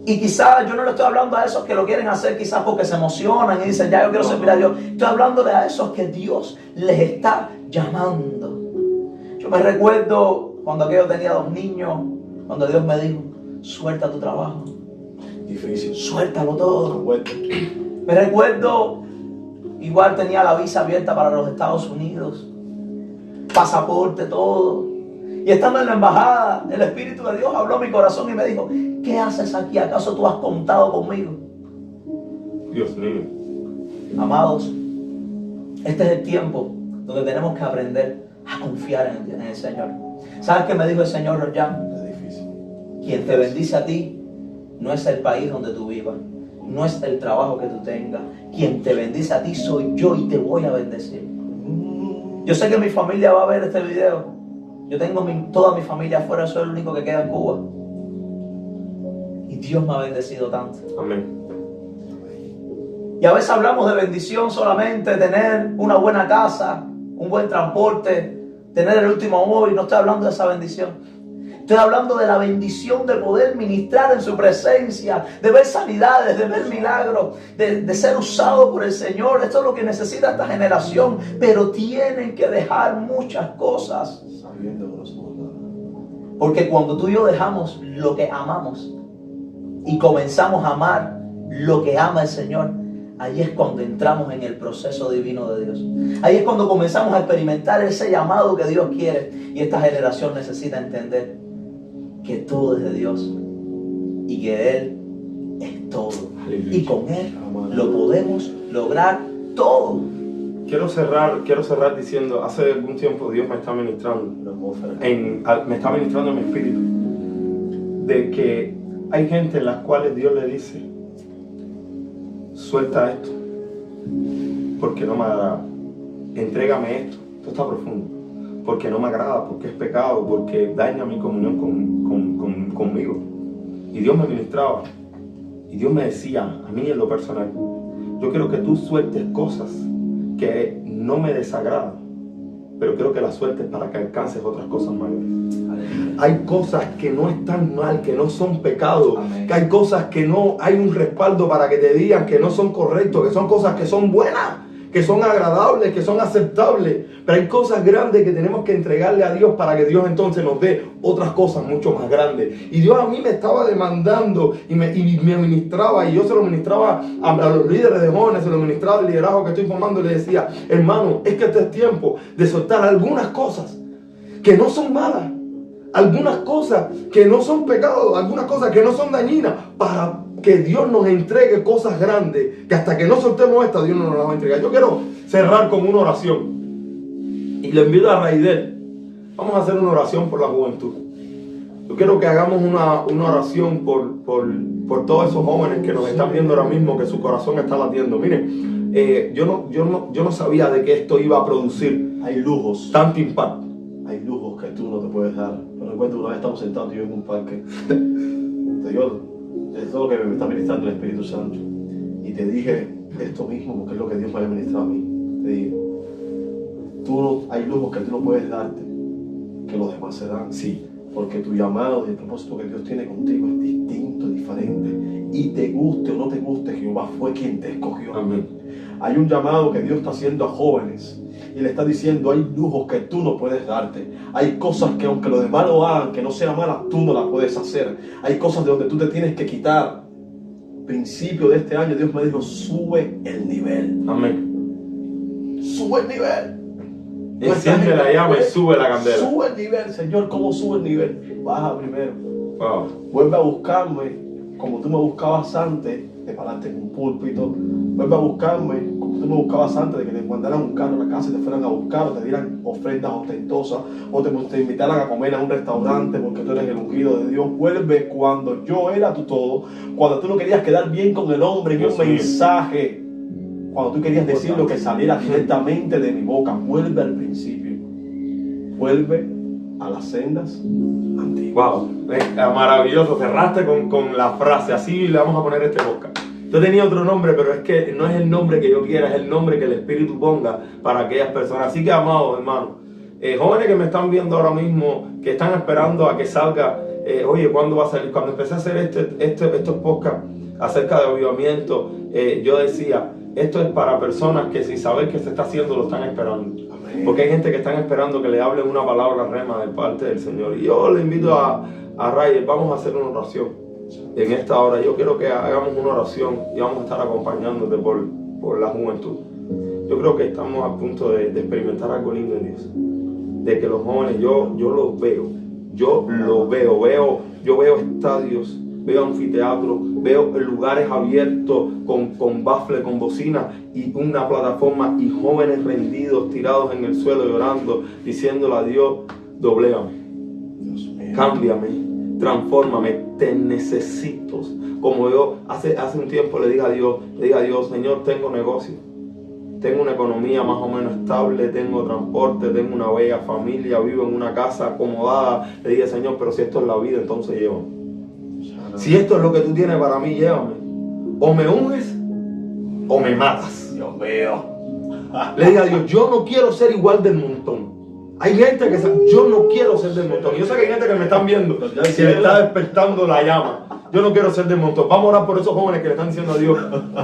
Y quizás yo no le estoy hablando a esos que lo quieren hacer quizás porque se emocionan y dicen, ya yo quiero servir a Dios. Estoy hablándole a esos que Dios les está llamando. Yo me recuerdo cuando yo tenía 2 niños, cuando Dios me dijo, suelta tu trabajo, Difícil. suéltalo todo. Vuelta. Me recuerdo, igual tenía la visa abierta para los Estados Unidos, pasaporte, todo. Y estando en la embajada, el Espíritu de Dios habló a mi corazón y me dijo, ¿qué haces aquí? ¿Acaso tú has contado conmigo? Dios mío. Amados, este es el tiempo donde tenemos que aprender a confiar en el Señor. ¿Sabes qué me dijo el Señor, Rojan? Es difícil. Quien te bendice a ti no es el país donde tú vivas, no es el trabajo que tú tengas. Quien te bendice a ti soy yo y te voy a bendecir. Yo sé que mi familia va a ver este video. Yo tengo toda mi familia afuera, soy el único que queda en Cuba. Y Dios me ha bendecido tanto. Amén. Y a veces hablamos de bendición solamente, tener una buena casa, un buen transporte, tener el último móvil. No estoy hablando de esa bendición. Estoy hablando de la bendición de poder ministrar en su presencia, de ver sanidades, de ver milagros, de ser usado por el Señor. Esto es lo que necesita esta generación. Pero tienen que dejar muchas cosas. Sabiendo que no somos nada. Porque cuando tú y yo dejamos lo que amamos y comenzamos a amar lo que ama el Señor, ahí es cuando entramos en el proceso divino de Dios. Ahí es cuando comenzamos a experimentar ese llamado que Dios quiere. Y esta generación necesita entender que todo es de Dios y que Él es todo. Aleluya. Y con Él lo podemos lograr todo. Quiero cerrar diciendo, hace algún tiempo Dios me está ministrando, Una atmósfera. me está ministrando en mi espíritu, de que hay gente en las cuales Dios le dice, suelta esto, porque no me agrada, entrégame esto, esto está profundo, porque no me agrada, porque es pecado, porque daña mi comunión conmigo. Y Dios me ministraba, y Dios me decía, a mí en lo personal, yo quiero que tú sueltes cosas que no me desagradan, pero quiero que las sueltes para que alcances otras cosas mayores. Hay cosas que no están mal, que no son pecados. Amén. Que hay cosas que no hay un respaldo para que te digan que no son correctos, que son cosas que son buenas, que son agradables, que son aceptables. Pero hay cosas grandes que tenemos que entregarle a Dios para que Dios entonces nos dé otras cosas mucho más grandes. Y Dios a mí me estaba demandando y me ministraba, y yo se lo ministraba a los líderes de jóvenes, se lo ministraba al liderazgo que estoy formando, y le decía, hermano, es que este es tiempo de soltar algunas cosas que no son malas, algunas cosas que no son pecados, algunas cosas que no son dañinas, para que Dios nos entregue cosas grandes, que hasta que no soltemos esta, Dios no nos las va a entregar. Yo quiero cerrar con una oración y le invito a Raidel. Vamos a hacer una oración por la juventud. Yo quiero que hagamos una oración por todos esos jóvenes que nos están viendo ahora mismo, que su corazón está latiendo. Miren, yo no sabía de que esto iba a producir Hay lujos. tanto impacto. Hay lujos que tú no te puedes dar. Pero recuerdo, una vez estamos sentados yo en un parque. Te digo, es todo lo que me está ministrando el Espíritu Santo. Y te dije esto mismo porque es lo que Dios me ha ministrado a mí. Te dije, hay lujos que tú no puedes darte, que los demás se dan. Sí. Porque tu llamado y el propósito que Dios tiene contigo es distinto, diferente. Y te guste o no te guste, Jehová fue quien te escogió. Amén. Hay un llamado que Dios está haciendo a jóvenes. Y le está diciendo, hay lujos que tú no puedes darte. Hay cosas que aunque los demás lo hagan, que no sean malas, tú no las puedes hacer. Hay cosas de donde tú te tienes que quitar. Principio de este año Dios me dijo, sube el nivel. Amén. Sube el nivel. Enciende la llama y sube la candela. Sube el nivel, Señor. ¿Cómo sube el nivel? Baja primero. Wow. Vuelve a buscarme como tú me buscabas antes de pararte en un púlpito. Vuelve a buscarme como tú me buscabas antes de que te mandaran un carro a la casa y te fueran a buscar, o te dieran ofrendas ostentosas, o te invitaran a comer a un restaurante porque tú eres el ungido de Dios. Vuelve cuando yo era tu todo, cuando tú no querías quedar bien con el hombre en un mensaje, cuando tú querías decir lo que saliera directamente de mi boca. Vuelve al principio. Vuelve a las sendas antiguas. Wow, maravilloso. Cerraste con la frase. Así le vamos a poner este podcast. Yo tenía otro nombre, pero es que no es el nombre que yo quiera, es el nombre que el Espíritu ponga para aquellas personas. Así que, amados hermanos, jóvenes que me están viendo ahora mismo, que están esperando a que salga, oye, ¿cuándo va a salir? Cuando empecé a hacer estos podcasts acerca de avivamiento, yo decía, esto es para personas que sin saber qué se está haciendo lo están esperando. Amén. Porque hay gente que están esperando que le hablen una palabra rema de parte del Señor. Y yo le invito a Rayel, vamos a hacer una oración. En esta hora yo quiero que hagamos una oración y vamos a estar acompañándote por la juventud. Yo creo que estamos a punto de experimentar algo lindo en Dios. de que los jóvenes, yo los veo, yo veo estadios, veo anfiteatros, veo lugares abiertos con bafle, con bocina y una plataforma y jóvenes rendidos, tirados en el suelo llorando, diciéndole a Dios, dobléame, cámbiame, transfórmame, te necesito. Como yo hace un tiempo le dije a Dios, Señor, tengo negocio, tengo una economía más o menos estable, tengo transporte, tengo una bella familia, vivo en una casa acomodada. Le dije, Señor, pero si esto es la vida, entonces llévame. Si esto es lo que tú tienes para mí, llévame. O me unges o me matas. Dios mío. Le dije a Dios, yo no quiero ser igual del montón. Hay gente que yo no quiero ser del montón. Yo sé que hay gente que me están viendo que le está despertando la llama. Yo no quiero ser del montón. Vamos a orar por esos jóvenes que le están diciendo a Dios,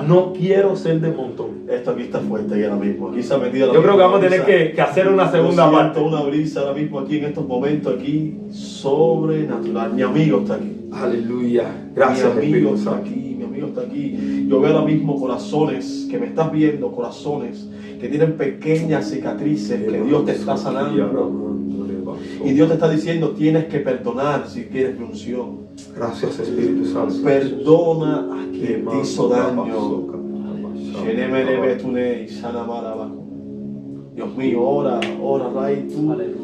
no quiero ser del montón. Esto aquí está fuerte y ahora mismo. Aquí se ha metido la Yo creo que vamos a tener que hacer una segunda parte. Una brisa ahora mismo aquí en estos momentos aquí sobrenatural. Mi amigo está aquí. Aleluya. Gracias, mi amigo Espíritu está Santo. aquí. Mi amigo está aquí. Yo veo ahora mismo corazones que me estás viendo, corazones que tienen pequeñas cicatrices que Dios te está sanando. Y Dios te está diciendo, tienes que perdonar si quieres mi unción. Gracias, Espíritu Santo. Perdona a quien te hizo daño. Dios mío, ora, Ray, tú